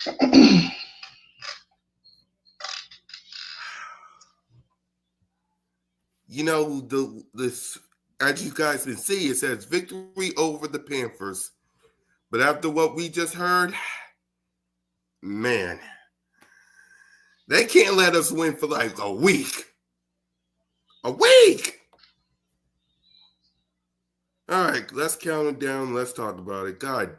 You know, this as you guys can see, it says victory over the Panthers. But after what we just heard, man, they can't let us win for like a week. A week! All right, let's count it down. Let's talk about it. God.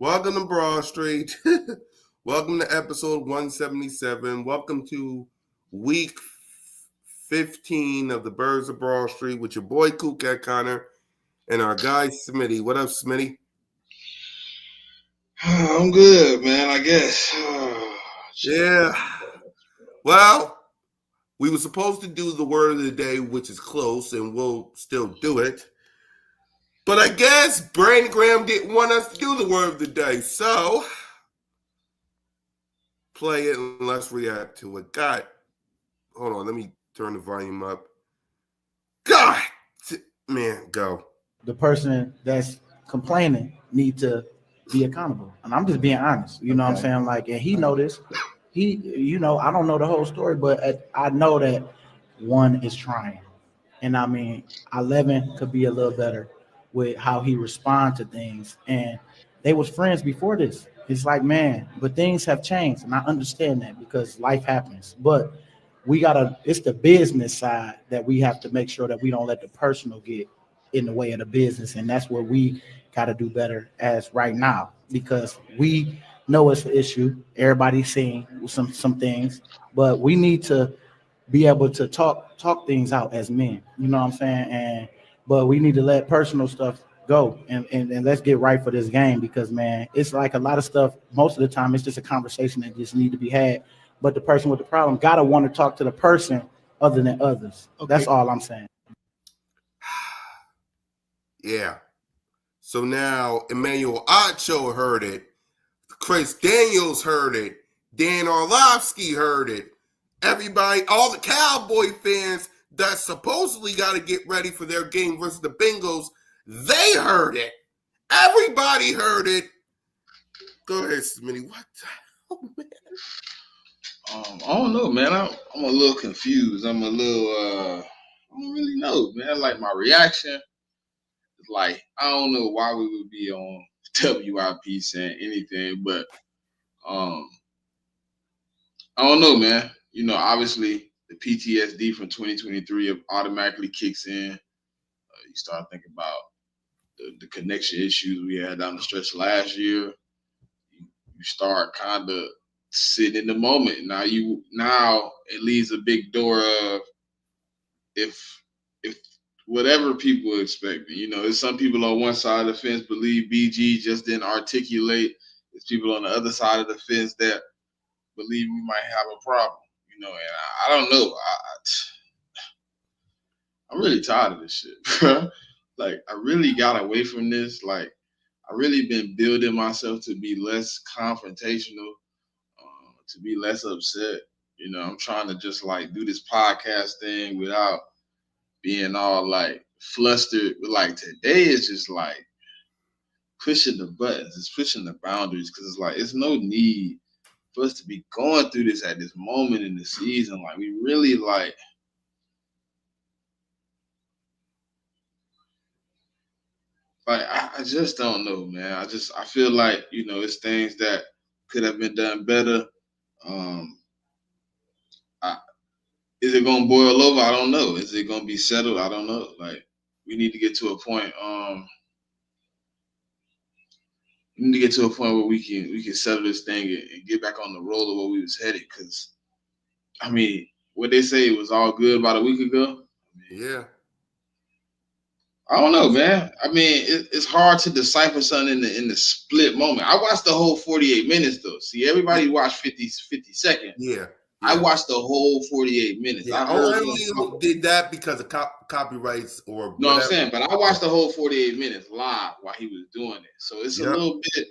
Welcome to Broad Street. Welcome to episode 177. Welcome to week 15 of the Birds of Broad Street with your boy Kool-Cat Connor and our guy Smitty. What up, Smitty? I'm good, man, I guess. Yeah. Well, we were supposed to do the word of the day, which is close, and we'll still do it. But I guess Brandon Graham didn't want us to do the word of the day, so play it and let's react to it. God, hold on, let me turn the volume up. God, man, go. The person that's complaining need to be accountable. And I'm just being honest. You know what I'm saying? Like, and he noticed, I don't know the whole story, but I know that one is trying. And I mean, 11 could be a little better with how he respond to things. And they was friends before this. It's like, man, but things have changed. And I understand that because life happens. But it's the business side that we have to make sure that we don't let the personal get in the way of the business. And that's where we got to do better as right now, because we know it's an issue. Everybody's seeing some things, but we need to be able to talk things out as men. You know what I'm saying? But we need to let personal stuff go and let's get right for this game, because man, it's like a lot of stuff. Most of the time, it's just a conversation that just need to be had. But the person with the problem gotta want to talk to the person other than others. Okay. That's all I'm saying. Yeah. So now Emmanuel Acho heard it. Chris Daniels heard it. Dan Orlovsky heard it. Everybody, all the Cowboy fans that supposedly got to get ready for their game versus the Bengals, they heard it. Everybody heard it. Go ahead, Smitty. What the hell, man? I don't know, man. I'm a little confused. I don't really know, man. Like, my reaction is like, I don't know why we would be on WIP saying anything, but I don't know, man. You know, obviously the PTSD from 2023 automatically kicks in. You start thinking about the connection issues we had down the stretch last year. You start kind of sitting in the moment. Now it leaves a big door of if whatever people expect. There's some people on one side of the fence believe BG just didn't articulate. There's people on the other side of the fence that believe we might have a problem. And I don't know. I'm really tired of this shit, bro. Like, I really got away from this. Like, I really been building myself to be less confrontational, to be less upset. I'm trying to just like do this podcast thing without being all like flustered. But like today is just like pushing the buttons, it's pushing the boundaries, because it's like it's no need for us to be going through this at this moment in the season. Like, we really like. Like, I just don't know, man. I feel like, it's things that could have been done better. Is it gonna boil over? I don't know. Is it gonna be settled? I don't know. Like, we need to get to a point. We need to get to a point where we can settle this thing and get back on the roll of where we was headed. Because, I mean, what they say was all good about a week ago. Yeah. I don't know, man. I mean, it's hard to decipher something in the split moment. I watched the whole 48 minutes, though. See, everybody watched 50 seconds. Yeah. I watched the whole 48 minutes. Yeah. I heard only did that because of copyrights or no, I'm saying, but I watched the whole 48 minutes live while he was doing it. So it's a little bit.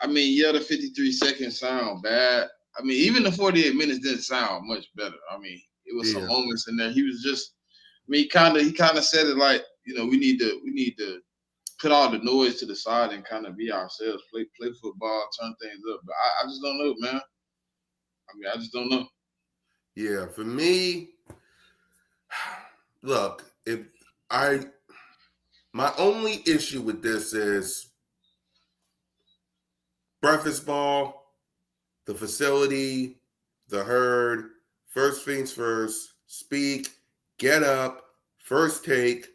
I mean, yeah, the 53 seconds sound bad. I mean, even the 48 minutes didn't sound much better. I mean, it was some moments in there. He was just. I mean, he kind of said it like, we need to put all the noise to the side and kind of be ourselves, play football, turn things up. But I just don't know, man. I mean, I just don't know. Yeah, for me, look, my only issue with this is breakfast ball, the facility, the herd, first things first, speak, get up, first take,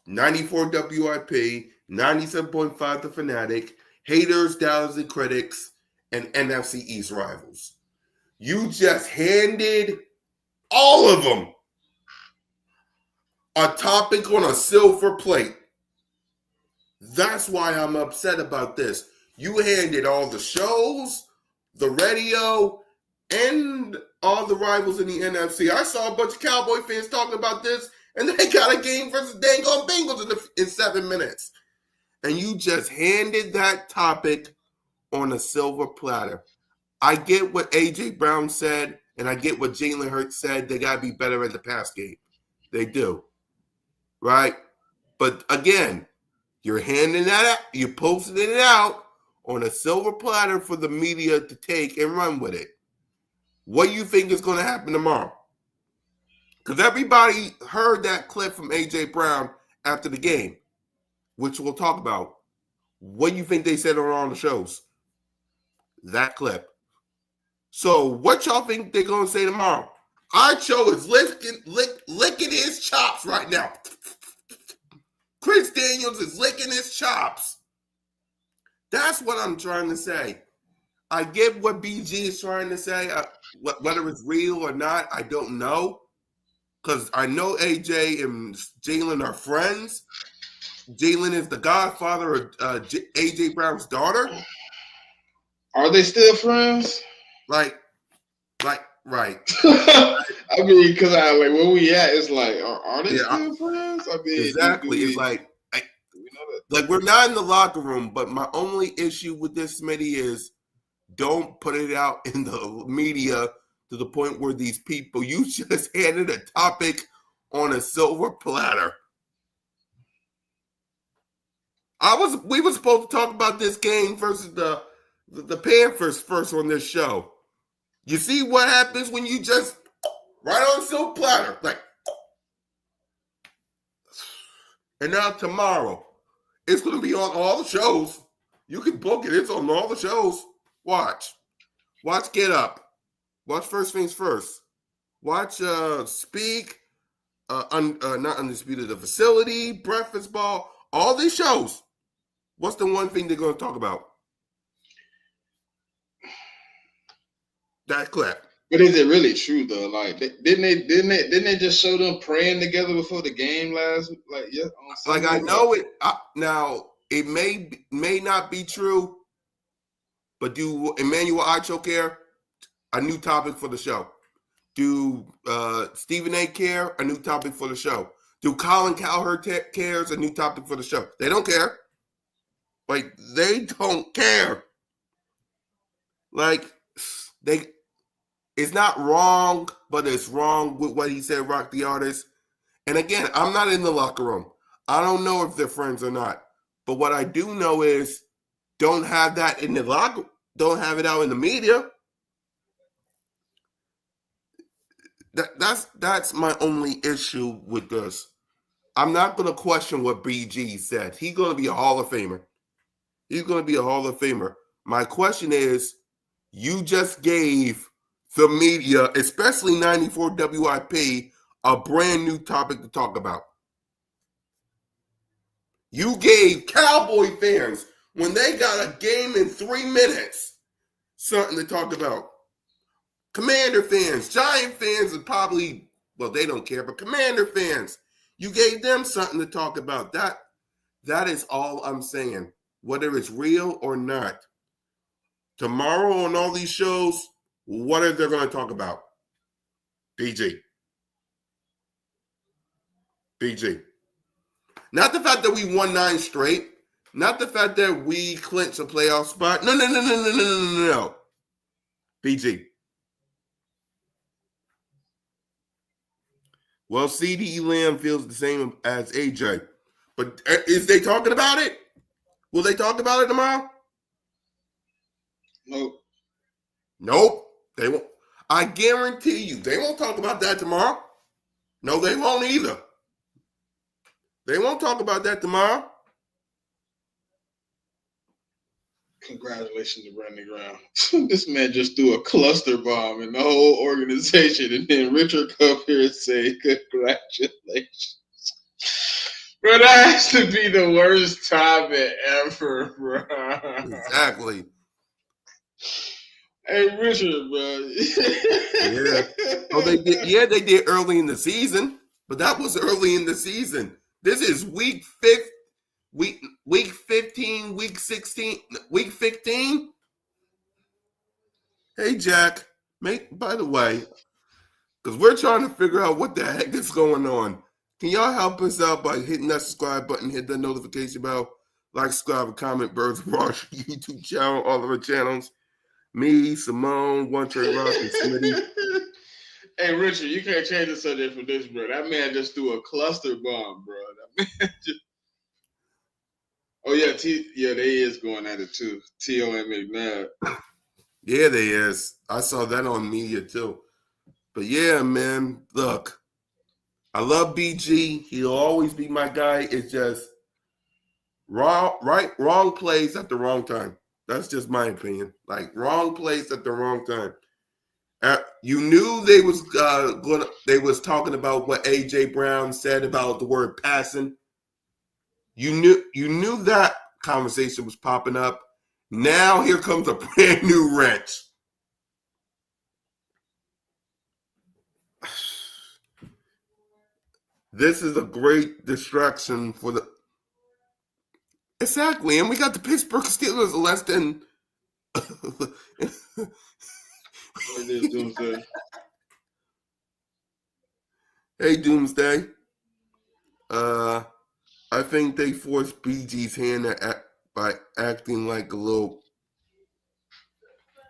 94 WIP, 97.5 The Fanatic, haters, doubters, and critics, and NFC East rivals. You just handed all of them a topic on a silver plate. That's why I'm upset about this. You handed all the shows, the radio, and all the rivals in the NFC. I saw a bunch of Cowboy fans talking about this, and they got a game versus dang on Bengals in 7 minutes. And you just handed that topic on a silver platter. I get what A.J. Brown said, and I get what Jalen Hurts said. They got to be better at the pass game. They do. Right? But again, you're handing that out. You're posting it out on a silver platter for the media to take and run with it. What do you think is going to happen tomorrow? Because everybody heard that clip from A.J. Brown after the game, which we'll talk about. What do you think they said on all the shows? That clip. So what y'all think they're going to say tomorrow? Acho is licking his chops right now. Chris Daniels is licking his chops. That's what I'm trying to say. I get what BG is trying to say. Whether it's real or not, I don't know. Because I know AJ and Jalen are friends. Jalen is the godfather of AJ Brown's daughter. Are they still friends? Right. I mean, because where we at, it's like, are they still friends? I mean, exactly. It's like, we're not in the locker room, but my only issue with this, Smitty, is don't put it out in the media to the point where these people, you just handed a topic on a silver platter. We were supposed to talk about this game versus the Panthers first on this show. You see what happens when you just right on a silver platter, like. And now tomorrow, it's going to be on all the shows. You can book it. It's on all the shows. Watch Get Up. Watch First Things First. Watch Speak, not Undisputed, The Facility, Breakfast Ball, all these shows. What's the one thing they're going to talk about? That clip. But is it really true though? Like, didn't they just show them praying together before the game last? Like, yeah, on Sunday? Like I know it now. It may not be true, but do Emmanuel Acho care? A new topic for the show. Do Stephen A. care? A new topic for the show. Do Colin Cowherd cares? A new topic for the show. They don't care. Like, they don't care. Like, it's not wrong, but it's wrong with what he said, Rock the Artist. And again, I'm not in the locker room. I don't know if they're friends or not. But what I do know is don't have that in the locker. Don't have it out in the media. That's my only issue with this. I'm not going to question what BG said. He's going to be a Hall of Famer. He's going to be a Hall of Famer. My question is, you just gave the media, especially 94 WIP, a brand new topic to talk about. You gave Cowboy fans, when they got a game in 3 minutes, something to talk about. Commander fans, Giant fans, and probably, well, they don't care, but Commander fans, you gave them something to talk about. That is all I'm saying, whether it's real or not. Tomorrow on all these shows, what are they going to talk about? BG. Not the fact that we won 9 straight. Not the fact that we clinched a playoff spot. No. BG. Well, CeeDee Lamb feels the same as AJ. But is they talking about it? Will they talk about it tomorrow? Nope. They won't. I guarantee you, they won't talk about that tomorrow. No, they won't either. They won't talk about that tomorrow. Congratulations to Brandon Graham. This man just threw a cluster bomb in the whole organization, and then Richard come here and say, congratulations. Bro, that has to be the worst topic ever, bro. Exactly. Hey, Richard, bro. Yeah. Oh, they did. Yeah, they did early in the season, but that was early in the season. This is week 15, week 16, week 15. Hey, Jack. By the way, because we're trying to figure out what the heck is going on. Can y'all help us out by hitting that subscribe button, hit that notification bell, like, subscribe, and comment, Birds of Rush YouTube channel, all of our channels. Me, Simone, One Trade Rock, and Smitty. Hey, Richard, you can't change the subject for this, bro. That man just threw a cluster bomb, bro. That man just... Oh, yeah, they is going at it, too. T.O. and McNabb. Yeah, they is. I saw that on media, too. But, yeah, man, look. I love BG. He'll always be my guy. It's just wrong place at the wrong time. That's just my opinion. Like, wrong place at the wrong time. You knew they was talking about what A.J. Brown said about the word passing. You knew that conversation was popping up. Now here comes a brand new wrench. This is a great distraction for the... Exactly, and we got the Pittsburgh Steelers less than... Hey, Doomsday. I think they forced BG's hand by acting like a little...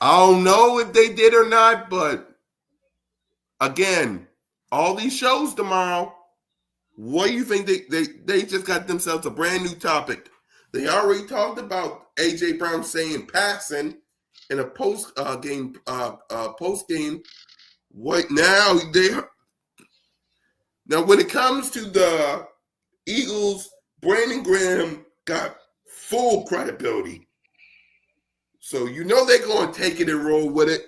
I don't know if they did or not, but again, all these shows tomorrow, what do you think they just got themselves a brand new topic? They already talked about A.J. Brown saying passing in a post game. What now? Now when it comes to the Eagles, Brandon Graham got full credibility. So you know they're going to take it and roll with it.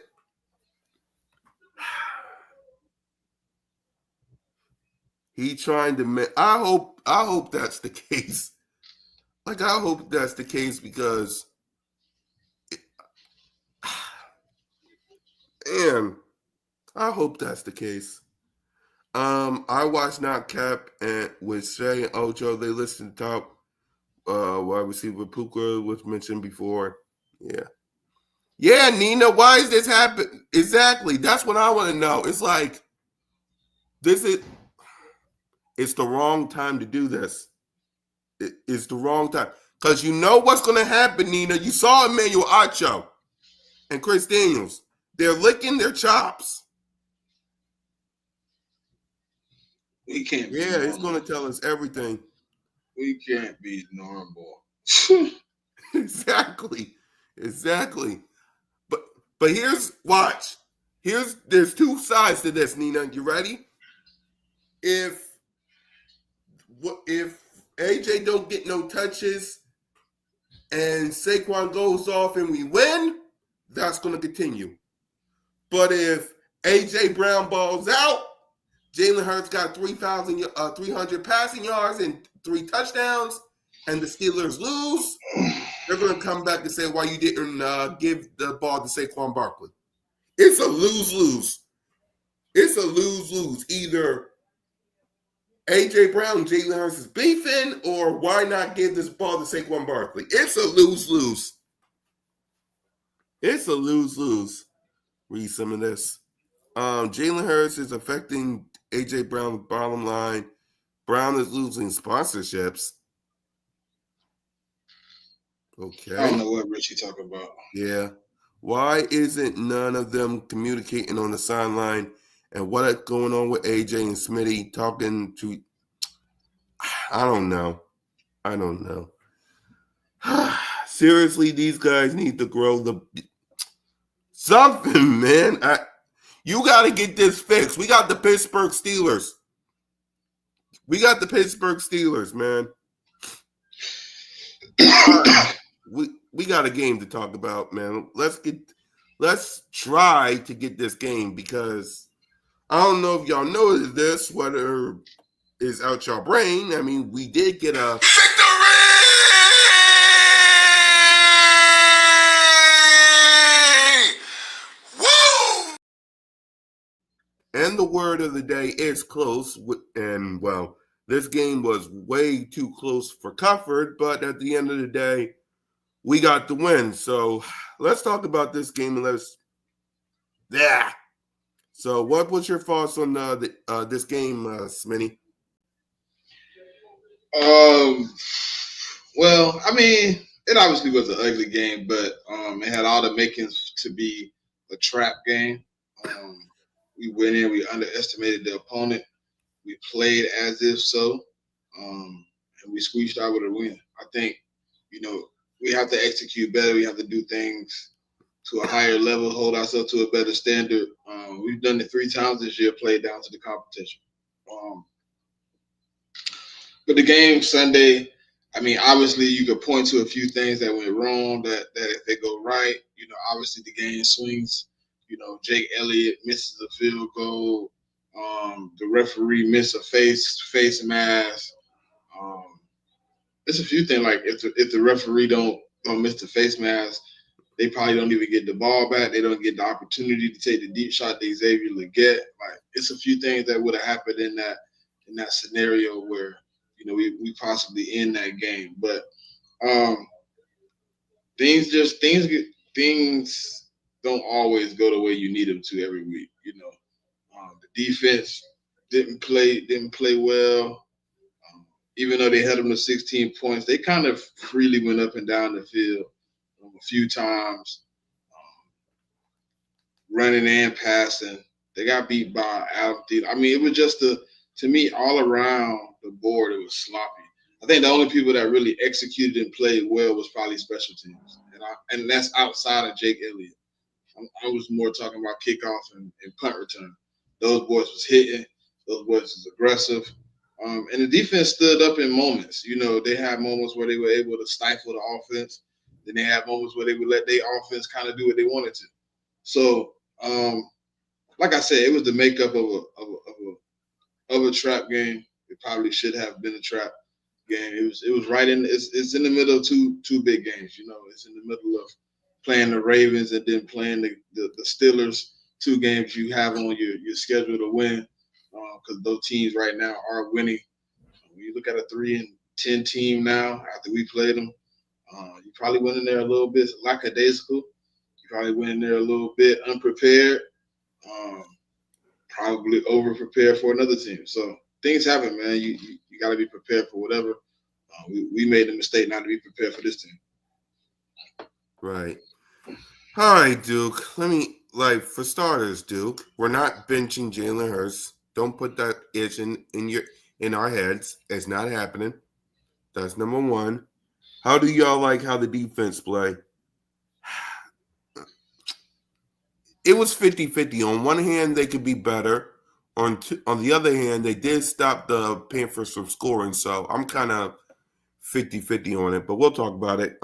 He trying to. I hope that's the case. Like I hope that's the case because, man, I hope that's the case. I watched Not Cap and with Shay and Ocho. They listened to top wide receiver Puka was mentioned before. Yeah. Yeah, Nina, why is this happening? Exactly. That's what I want to know. It's like it's the wrong time to do this. It's the wrong time. Because you know what's gonna happen, Nina. You saw Emmanuel Acho and Chris Daniels. They're licking their chops. We can't be Yeah, it's normal. gonna tell us everything. We can't be normal. Exactly. Exactly. But here's watch. There's two sides to this, Nina. You ready? If if AJ don't get no touches and Saquon goes off and we win, that's gonna continue. But if AJ Brown balls out, Jalen Hurts got 300 passing yards and 3 touchdowns, and the Steelers lose, they're going to come back and say why you didn't give the ball to Saquon Barkley. It's a lose-lose. It's a lose-lose. Either A.J. Brown and Jalen Hurts is beefing, or why not give this ball to Saquon Barkley? It's a lose-lose. It's a lose-lose. Read some of this. Jalen Hurts is affecting A.J. Brown's bottom line. Brown is losing sponsorships. Okay. I don't know what Richie talking about. Yeah. Why isn't none of them communicating on the sideline? And what is going on with AJ and Smitty talking to? I don't know. I don't know. Seriously, these guys need to grow the something, man. You got to get this fixed. We got the Pittsburgh Steelers. We got the Pittsburgh Steelers, man. We got a game to talk about, man. Let's try to get this game because I don't know if y'all know this, whether it's out your brain. I mean, we did get a victory! Woo! And the word of the day is close. And, well, this game was way too close for comfort, but at the end of the day, we got the win. So let's talk about this game and yeah. So what was your thoughts on this game, Smitty? Well, I mean, it obviously was an ugly game, but it had all the makings to be a trap game. We went in, we underestimated the opponent. We played as if so, and we squeezed out with a win. I think, we have to execute better. We have to do things to a higher level, hold ourselves to a better standard. We've done it 3 times this year, played down to the competition. But the game Sunday, I mean, obviously you could point to a few things that went wrong that if they go right, obviously the game swings. Jake Elliott misses a field goal. The referee missed a face mask. There's a few things like if the referee don't miss the face mask, they probably don't even get the ball back. They don't get the opportunity to take the deep shot that Xavier Leggett. Like it's a few things that would have happened in that scenario where we possibly end that game. But things don't always go the way you need them to every week. The defense didn't play well. Even though they held them to 16 points, they kind of freely went up and down the field a few times, running and passing. They got beat by Adam Thielen. I mean, it was just to me, all around the board, it was sloppy. I think the only people that really executed and played well was probably special teams, and that's outside of Jake Elliott. I was more talking about kickoff and punt return. Those boys was hitting. Those boys was aggressive. And the defense stood up in moments. They had moments where they were able to stifle the offense. Then they had moments where they would let their offense kind of do what they wanted to. So, like I said, it was the makeup of of a trap game. It probably should have been a trap game. It was right in it's in the middle of two big games. It's in the middle of playing the Ravens and then playing the Steelers. Two games you have on your schedule to win because those teams right now are winning. When you look at a 3-10 team now after we played them, you probably went in there a little bit lackadaisical. You probably went in there a little bit unprepared. Um, Probably over prepared for another team. So things happen, man. You got to be prepared for whatever. We made the mistake not to be prepared for this team. Right. All right, Duke. Let me for starters, Duke. We're not benching Jalen Hurts. Don't put that itch in our heads. It's not happening. That's number one. How do y'all like how the defense play? It was 50-50. On one hand, they could be better. On the other hand, they did stop the Panthers from scoring. So I'm kind of 50-50 on it. But we'll talk about it.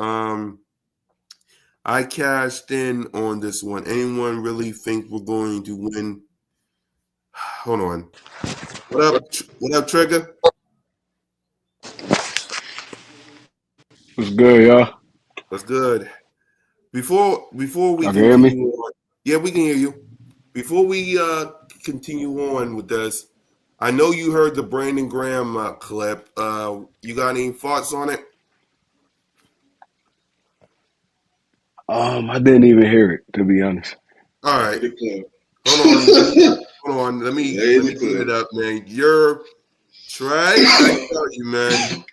I cashed in on this one. Anyone really think we're going to win? Hold on. What up, Trigger? What's good, y'all? That's good. Before we Y'all can hear me? continue on, yeah, we can hear you. Before we continue on with this, I know you heard the Brandon Graham clip. You got any thoughts on it? I didn't even hear it, to be honest. All right, Play the club. hold on. Let me Play the get it club. up, man. You're Trey. I tell you, man.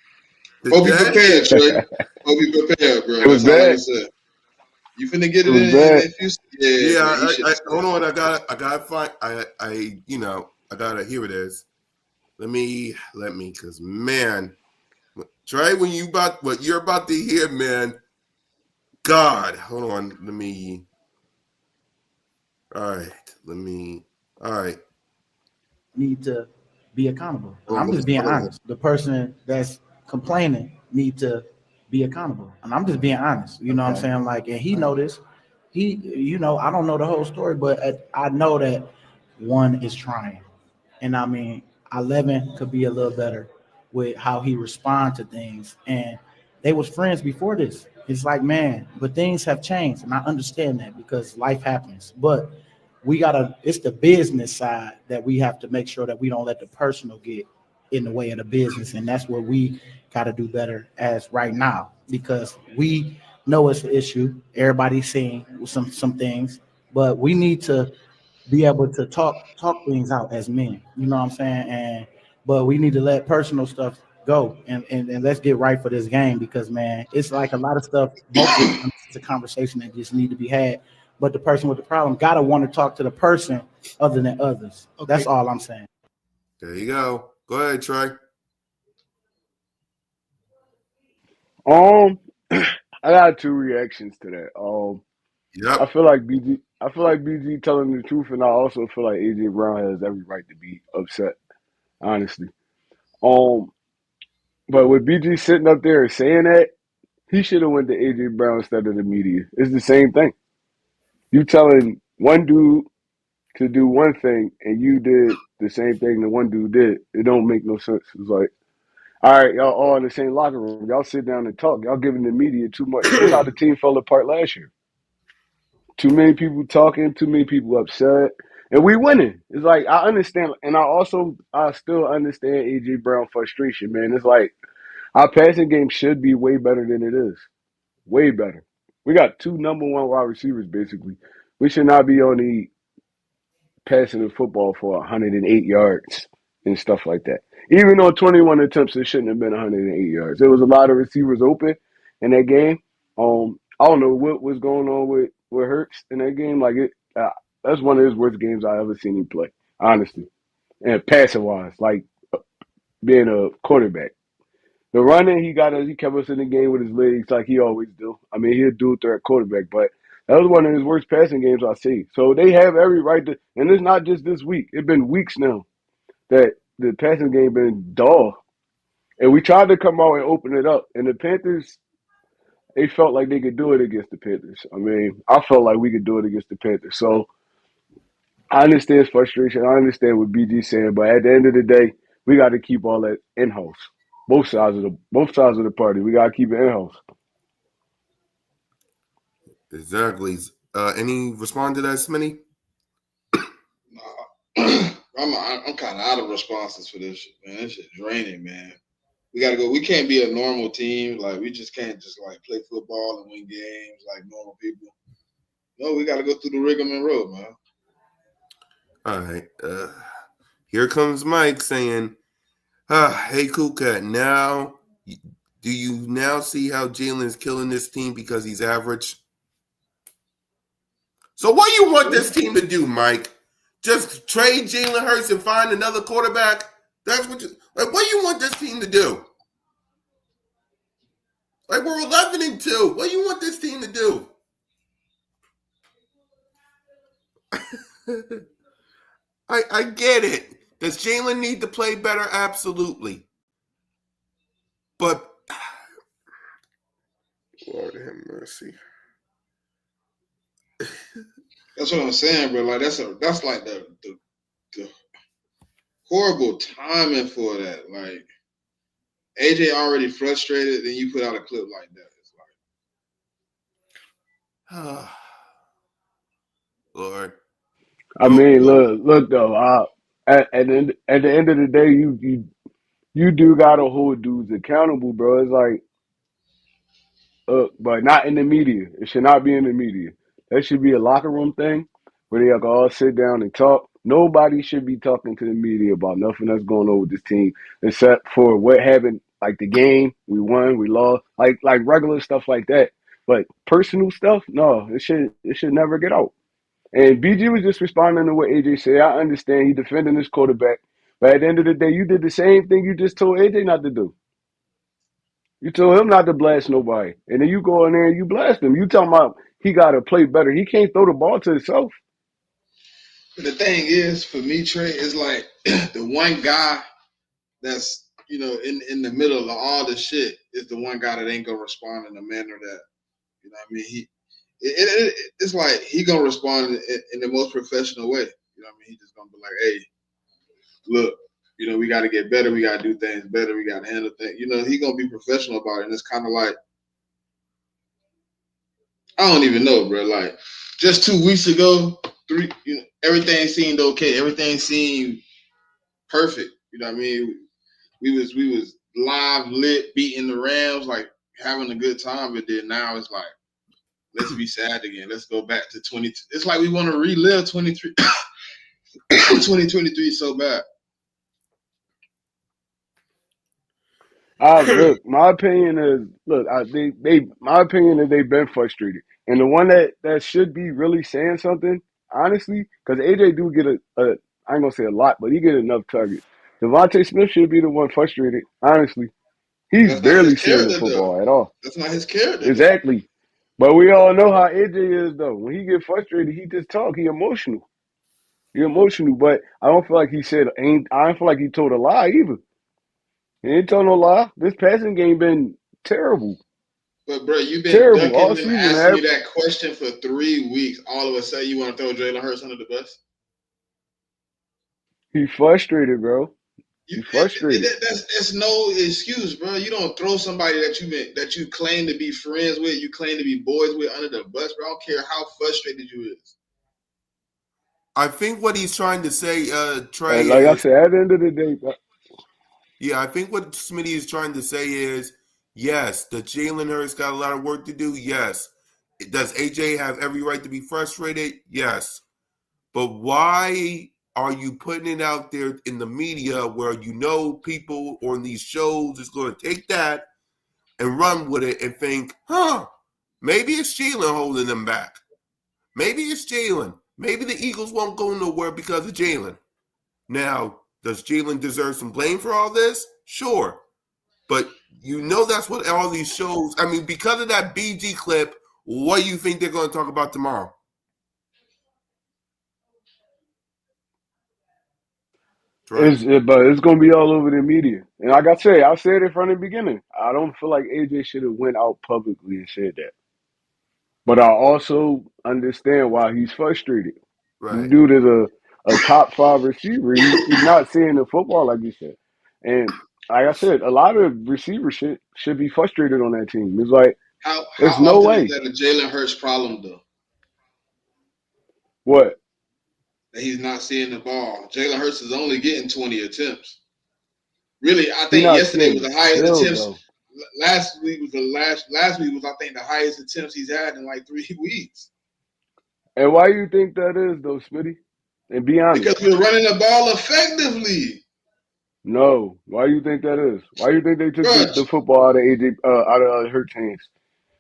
Hope you Today, prepared, Trey. Hope you prepared, bro. It was That's all I can bad. say. You finna get It it was in bad. a few. Yeah, yeah. man. You should I have hold said. on. I gotta find. I gotta. Here it is. Let me, because man, Trey, what you're about to hear, man. God, hold on. Let me. All right. Let me. All right. Need to be accountable. And Hold I'm on. just being Hold on. honest. The person that's complaining need to be accountable. And I'm just being honest. You know what I'm saying? Like, and he noticed. I don't know the whole story, but I know that one is trying. And I mean, 11 could be a little better with how he respond to things. And they was friends before this. It's like, man, but things have changed. And I understand that because life happens. But it's the business side that we have to make sure that we don't let the personal get in the way of the business. And that's what we got to do better as right now, because we know it's an issue. Everybody's seeing some things, but we need to be able to talk things out as men. You know what I'm saying? And but we need to let personal stuff go and let's get right for this game, because man, it's like a lot of stuff. Both of them, it's a conversation that just need to be had. But the person with the problem gotta want to talk to the person other than others. Okay. That's all I'm saying. There you go. Go ahead, Trey. Um, I got two reactions to that. I Yep. feel like BG. I feel like BG telling the truth, and I also feel like AJ Brown has every right to be upset. Honestly. Um, but with BG sitting up there and saying that, he should have went to AJ Brown instead of the media. It's the same thing. You telling one dude to do one thing, and you did the same thing the one dude did. It don't make no sense. It's like, all right, y'all all in the same locker room. Y'all sit down and talk. Y'all giving the media too much. This is how the team fell apart last year. Too many people talking, too many people upset, and we winning. It's like I understand, and I still understand AJ Brown frustration, man. It's like our passing game should be way better than it is. Way better. We got two number one wide receivers basically. We should not be on the passing the football for 108 yards and stuff like that. Even on 21 attempts, it shouldn't have been 108 yards. There was a lot of receivers open in that game. I don't know what was going on with Hurts in that game. That's one of his worst games I ever seen him play, honestly. And passing wise, like being a quarterback. The running he kept us in the game with his legs like he always do. I mean, he'll do threat quarterback, but that was one of his worst passing games I see. So they have every right to, and it's not just this week. It's been weeks now that the passing game been dull, and we tried to come out and open it up. And the Panthers, they felt like they could do it against the Panthers. I mean, I felt like we could do it against the Panthers. So I understand his frustration. I understand what BG saying, but at the end of the day, we got to keep all that in house. Both sides of the party. We got to keep it in house. Exactly. Any respond to that, Smitty? Nah, I'm kind of out of responses for this shit, man. This shit draining, man. We gotta go. We can't be a normal team. Like we just can't just like play football and win games like normal people. No, we gotta go through the rigmarole, man. All right. Here comes Mike saying, hey, Cool Cat, now, do you now see how Jalen's killing this team because he's average? So what do you want this team to do, Mike? Just trade Jalen Hurts and find another quarterback? That's what what do you want this team to do? Like, we're 11-2. What do you want this team to do? I get it. Does Jalen need to play better? Absolutely. But Lord have mercy. That's what I'm saying, bro. Like that's like the horrible timing for that. Like AJ already frustrated, then you put out a clip like that. It's like, Lord. I mean, look though. At the end of the day, you do gotta hold dudes accountable, bro. It's like, but not in the media. It should not be in the media. That should be a locker room thing where they all sit down and talk. Nobody should be talking to the media about nothing that's going on with this team except for what happened, like the game we won, we lost, like regular stuff like that. But personal stuff, no, it should never get out. And BG was just responding to what AJ said. I understand he defending his quarterback, but at the end of the day, you did the same thing you just told AJ not to do. You told him not to blast nobody. And then you go in there and you blast him. You talking about he got to play better. He can't throw the ball to himself. the thing is, for me, Trey, is like the one guy that's in the middle of all the shit is the one guy that ain't gonna respond in a manner that I mean. It's like he gonna respond in the most professional way. You know what I mean? He just gonna be like, hey, look, we got to get better. We got to do things better. We got to handle things. He gonna be professional about it. And it's kind of like, I don't even know, bro. Like just 2 weeks ago, everything seemed okay. Everything seemed perfect. You know what I mean? We was live, lit, beating the Rams, like having a good time. But then now it's like, let's be sad again. Let's go back to 20. It's like we want to relive 2023 so bad. Look, my opinion is, my opinion is they've been frustrated, and the one that should be really saying something, honestly, because AJ do get I ain't gonna say a lot, but he get enough targets. Devontae Smith should be the one frustrated, honestly. He's That's not his barely seeing the character, though. football at all. That's not his character, though. Exactly. But we all know how AJ is, though. When he get frustrated, he just talk. He emotional. He emotional, but I don't feel like I don't feel like he told a lie either. He ain't told no lie. This passing game been terrible. But, bro, you've been Terrible ducking all him, season. asking you that question for 3 weeks. All of a sudden, you want to throw Jalen Hurts under the bus? He frustrated, bro. He frustrated. That's no excuse, bro. You don't throw somebody that you claim to be friends with, you claim to be boys with under the bus, bro. I don't care how frustrated you is. I think what he's trying to say, Trey, And like I is, said, at the end of the day, yeah, I think what Smitty is trying to say is, yes, the Jalen Hurts got a lot of work to do. Yes. Does AJ have every right to be frustrated? Yes. But why are you putting it out there in the media where people on these shows is going to take that and run with it and think, maybe it's Jalen holding them back. Maybe it's Jalen. Maybe the Eagles won't go nowhere because of Jalen. Now, does Jalen deserve some blame for all this? Sure. But that's what all these shows, I mean, because of that BG clip, what do you think they're going to talk about tomorrow? but it's gonna be all over the media. And like I said it from the beginning. I don't feel like AJ should have went out publicly and said that. But I also understand why he's frustrated. Right. Dude is a top 5 receiver. He's not seeing the football like you said. And like I said, a lot of receivers should be frustrated on that team. It's like, How there's no often is way. that a Jalen Hurts problem though? What? That he's not seeing the ball. Jalen Hurts is only getting 20 attempts. Really, I He think not yesterday seeing was the the highest field attempts. though. Last week was I think the highest attempts he's had in like 3 weeks. And why you think that is though, Smitty? And be honest. Because we're running the ball effectively. No. Why you think that is? Why you think they took Bro, the football out of Hurts' hands?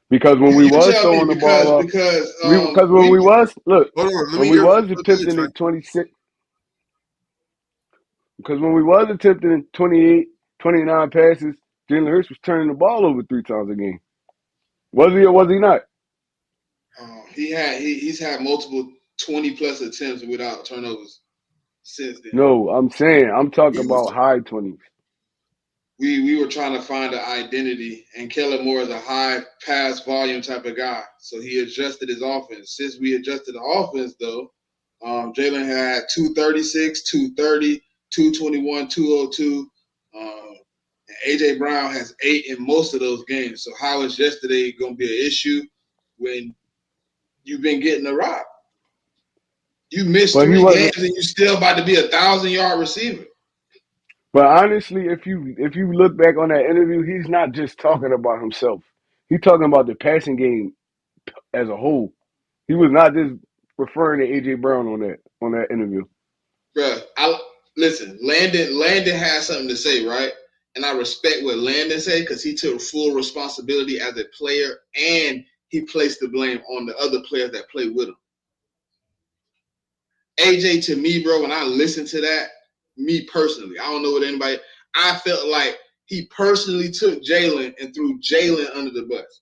Because when we you was tell me throwing the ball up, because because when we we was look, Hold on, let when me we hear was from the attempting Trey. in 26, because when we was attempting in 28, 29 passes, Jalen Hurts was turning the ball over 3 times a game. Was he or was he not? he's had multiple 20 plus attempts without turnovers since then. No, I'm talking He was about high 20s. We were trying to find an identity, and Kellen Moore is a high pass volume type of guy, so he adjusted his offense. Since we adjusted the offense, though, Jalen had 236, 230, 221, 202. And AJ Brown has 8 in most of those games. So how is yesterday going to be an issue when you've been getting a rock? You missed But he 3 wasn't. games and you still about to be 1,000-yard receiver. But honestly, if you look back on that interview, he's not just talking about himself. He's talking about the passing game as a whole. He was not just referring to AJ Brown on that interview. Bruh, listen. Landon has something to say, right? And I respect what Landon said because he took full responsibility as a player and he placed the blame on the other players that played with him. AJ, to me, bro, when I listened to that, me personally, I don't know what anybody, I felt like he personally took Jalen and threw Jalen under the bus.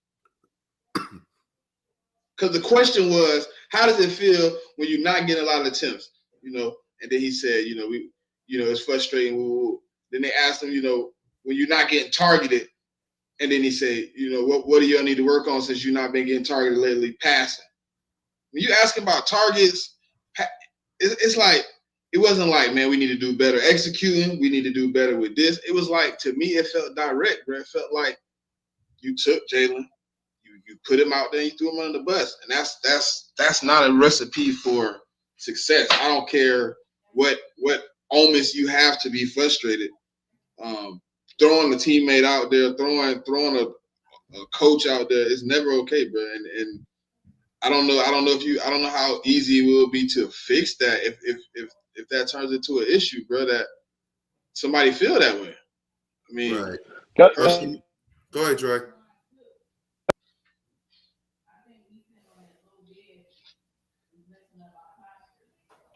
Because the question was, how does it feel when you're not getting a lot of attempts? And then he said, it's frustrating. Then they asked him, when you're not getting targeted, and then he said, what do y'all need to work on since you've not been getting targeted lately? Passing. When you ask about targets, it's like, it wasn't like, man, we need to do better executing. We need to do better with this. It was like, to me, it felt direct, bro. It felt like you took Jalen, you put him out there, you threw him under the bus, and that's not a recipe for success. I don't care what omens you have to be frustrated. Throwing a teammate out there, throwing a coach out there is never okay, bro. And I don't know how easy it will be to fix that if that turns into an issue, bro. That somebody feel that way. I mean, right. That, personally, Go ahead, Trey.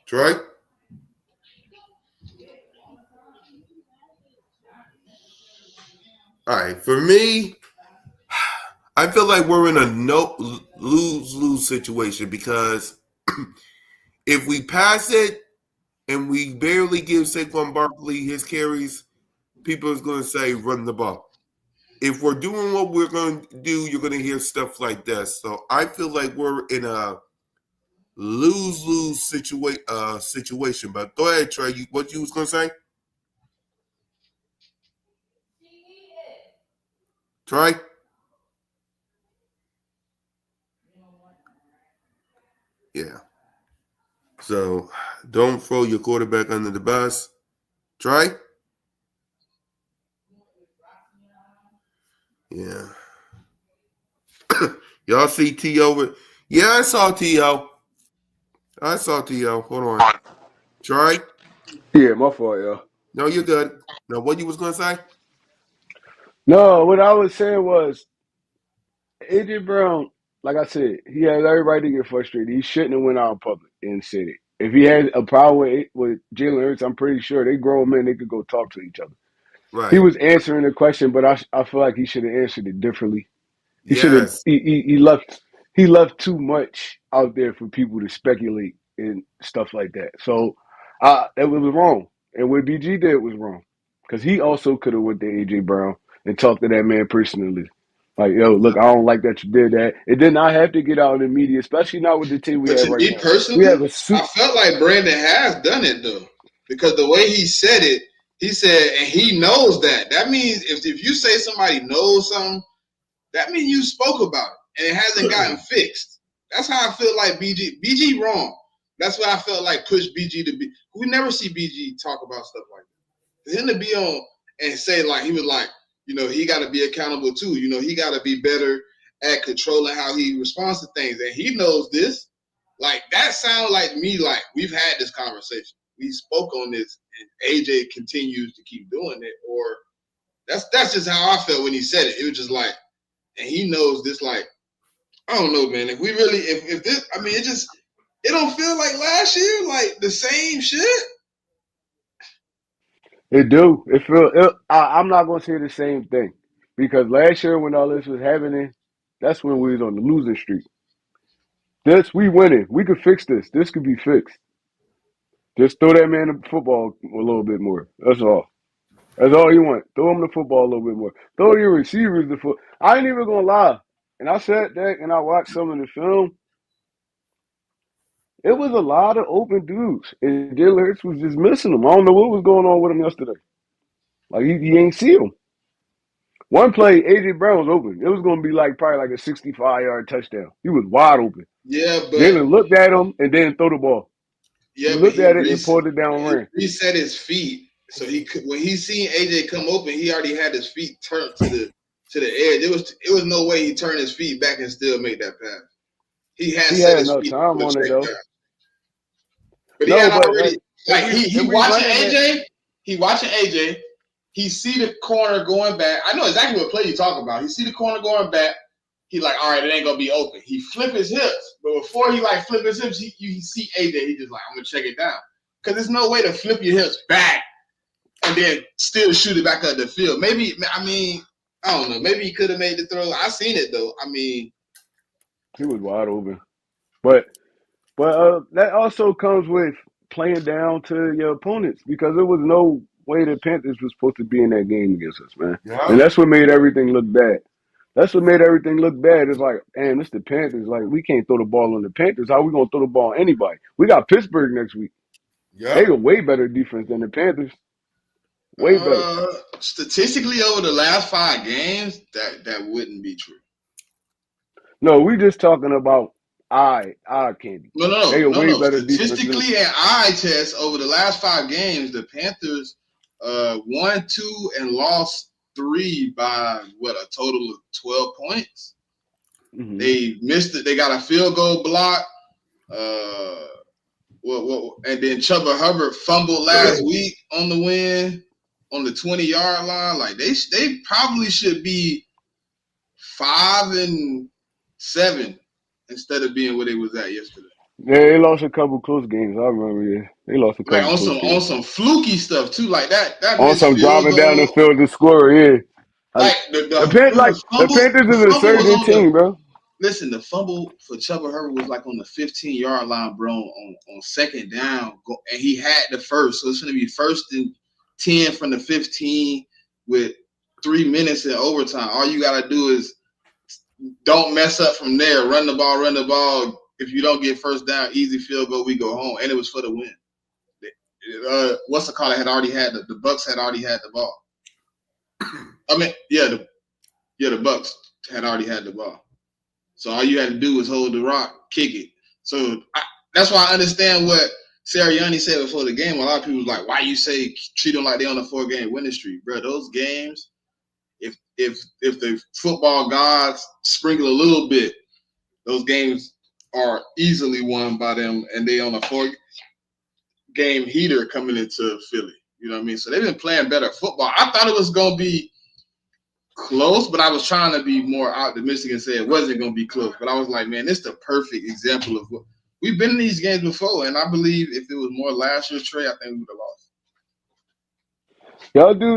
Trey? All right. For me, I feel like we're in a no lose situation because if we pass it and we barely give Saquon Barkley his carries, people is going to say run the ball. If we're doing what we're going to do, you're going to hear stuff like this. So I feel like we're in a lose situation. But go ahead, Trey. What you was going to say? Trey? Yeah. So don't throw your quarterback under the bus. Trey? Yeah. Y'all see T.O. Yeah, I saw T.O. Hold on. Trey? yeah, my fault, yo. No, you're good. Now, what you was going to say? No, what I was saying was AJ Brown. Like I said, he has every right to get frustrated. He shouldn't have went out in public and said it. If he had a problem with Jalen Hurts, I'm pretty sure they grown men. They could go talk to each other. He Right. was answering the question, but I feel like he should have answered it differently. He should have Yes. he left too much out there for people to speculate and stuff like that. So that was wrong. And what BG did was wrong. Because he also could have went to AJ Brown and talked to that man personally. Like, yo, Yeah. look, I don't like that you did that. It did not have to get out in the media, especially not with the team we But have to right me now. We have personally, a I suit. felt like Brandon has done it though, because the way he said it, he said, and he knows that. That means if you say somebody knows something, that means you spoke about it and it hasn't gotten fixed. That's how I feel like BG. BG wrong. That's what I felt like pushed BG to be. We never see BG talk about stuff like that. For him to be on and say like he was like, he got to be accountable too. He got to be better at controlling how he responds to things, and he knows this. Like that sounds like me. Like we've had this conversation. We spoke on this, and AJ continues to keep doing it. Or that's just how I felt when he said it. It was just like, and he knows this. Like I don't know, man. If we really, if this, I mean, it don't feel like last year, like the same shit. It do. It feel. I'm not gonna say the same thing because last year when all this was happening, that's when we was on the losing streak. We winning. We could fix this. This could be fixed. Just throw that man the football a little bit more. That's all. That's all you want. Throw him the football a little bit more. Throw your receivers the foot. I ain't even gonna lie. And I sat back and I watched some of the film. It was a lot of open dudes, and Jalen Hurts was just missing them. I don't know what was going on with him yesterday. Like he ain't see him. One play, AJ Brown was open. It was going to be like probably like a 65-yard touchdown. He was wide open. Yeah, but Jalen looked at him and then throw the ball. He looked at it and pulled it down and he ran. reset his feet, so he could, when he seen AJ come open, he already had his feet turned to the edge. It was no way he turned his feet back and still make that pass. He had He set had his enough feet time to a on it check though. down, but he No, had but like already like he if we watching running it, AJ. He watching AJ. He see the corner going back. I know exactly what play you talk about. He see the corner going back. He like, all right, it ain't gonna be open. He flip his hips, but before he like flip his hips, you see AJ. He just like, I'm gonna check it down, because there's no way to flip your hips back and then still shoot it back up the field. Maybe I don't know. Maybe he could have made the throw. I seen it though. I mean, he was wide open. But that also comes with playing down to your opponents because there was no way the Panthers was supposed to be in that game against us, man. And Yeah. that's what made everything look bad. That's what made everything look bad. It's like, damn, it's the Panthers. Like, we can't throw the ball on the Panthers. How we gonna throw the ball on anybody? We got Pittsburgh next week. They Yep. got way better defense than the Panthers. Way better. statistically over the last 5 games, that wouldn't be true. No, we just talking about eye candy. They got way No. better defense than Statistically and eye test over the last 5 games, the Panthers won 2 and lost 3 by what, a total of 12 points. mm-hmm. They missed it. They got a field goal block. And then Chuba Hubbard fumbled last week on the win on the 20-yard line. Like they probably should be 5-7 instead of being where they was at yesterday. Yeah, they lost a couple close games. I remember. Yeah, they lost a Like couple close on games. some fluky stuff too. Like that On missed some field driving down the goal. field to score. Yeah, like Like the Panthers is the a fumble was surging on the. team, bro. Listen, the fumble for Chuba Herbert was like on the 15-yard line, bro, on second down, and he had the first. So it's going to be 1st and 10 from the 15 with 3 minutes in overtime. All you got to do is don't mess up from there. Run the ball. If you don't get first down, easy field goal, we go home. And it was for the win. What's the call? Had already had the Bucks had already had the ball. I mean, the Bucks had already had the ball. So all you had to do was hold the rock, kick it. So that's why I understand what Sirianni said before the game. A lot of people was like, "Why you say treat them like they on a 4-game winning streak, bro?" Those games, if the football gods sprinkle a little bit, those games are easily won by them, and they on a 4-game heater coming into Philly. You know what I mean? So they've been playing better football. I thought it was gonna be close, but I was trying to be more optimistic and say it wasn't going to be close. But I was like, man, this is the perfect example of what we've been in these games before. And I believe if it was more last year's Trey, I think we would have lost. Y'all do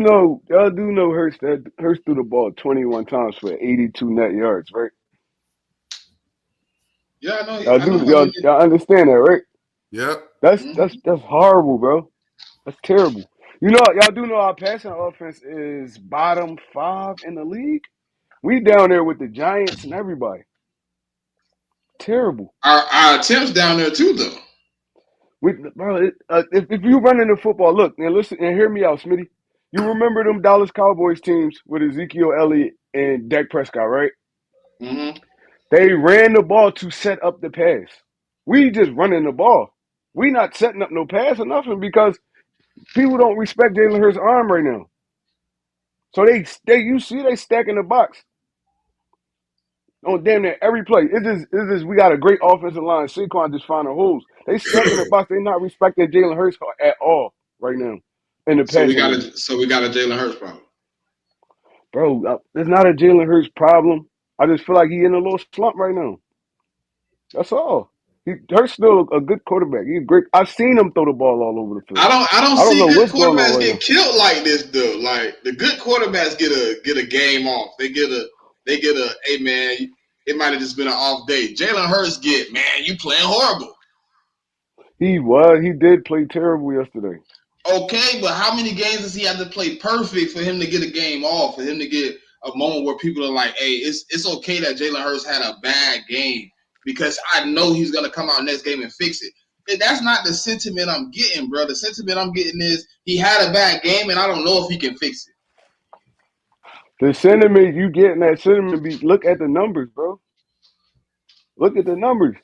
know Hurts threw the ball 21 times for 82 net yards, right? Yeah, I know. Y'all understand that, right? Yep. That's horrible, bro. That's terrible. Y'all do know our passing offense is bottom 5 in the league. We down there with the Giants and everybody. Terrible. Our attempts down there too, though. If you running the football, look and listen and hear me out, Smitty. You remember them Dallas Cowboys teams with Ezekiel Elliott and Dak Prescott, right? Mm-hmm. They ran the ball to set up the pass. We just running the ball. We not setting up no pass or nothing because people don't respect Jalen Hurts' arm right now. So you see they stacking the box on damn near every play. It's just we got a great offensive line. Saquon just finding holes. They stacking the box. They not respecting Jalen Hurts at all right now in the So we passing got game. a Jalen Hurts problem. Bro, it's not a Jalen Hurts problem. I just feel like he in a little slump right now. That's all. Hurts still a good quarterback. He's great. I've seen him throw the ball all over the field. I don't I don't see know good what's going on quarterbacks right get now. killed like this though. Like the good quarterbacks get a game off. They get a hey man, it might have just been an off day. Jalen Hurts man, you playing horrible. He did play terrible yesterday. Okay, but how many games does he have to play perfect for him to get a game off, for him to get a moment where people are like, hey, it's okay that Jalen Hurts had a bad game because I know he's going to come out next game and fix it. That's not the sentiment I'm getting, bro. The sentiment I'm getting is he had a bad game and I don't know if he can fix it. The sentiment you getting that sentiment look at the numbers, bro. Look at the numbers.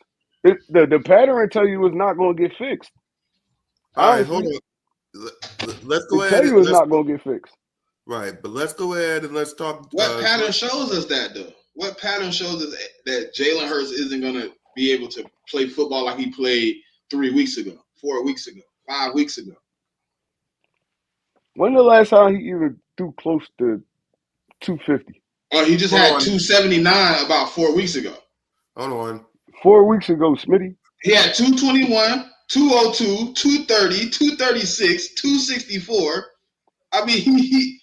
The pattern tell you it's not going to get fixed. All right, Honestly, hold on. Let's go it ahead tell and you it's not going to get fixed. Right, but let's go ahead and let's talk. What pattern shows us that, though? What pattern shows us that Jalen Hurts isn't going to be able to play football like he played 3 weeks ago, 4 weeks ago, 5 weeks ago? When the last time he even threw close to 250? Oh, he just had 279 about 4 weeks ago. Hold on. 4 weeks ago, Smitty. He had 221, 202, 230, 236, 264. I mean, he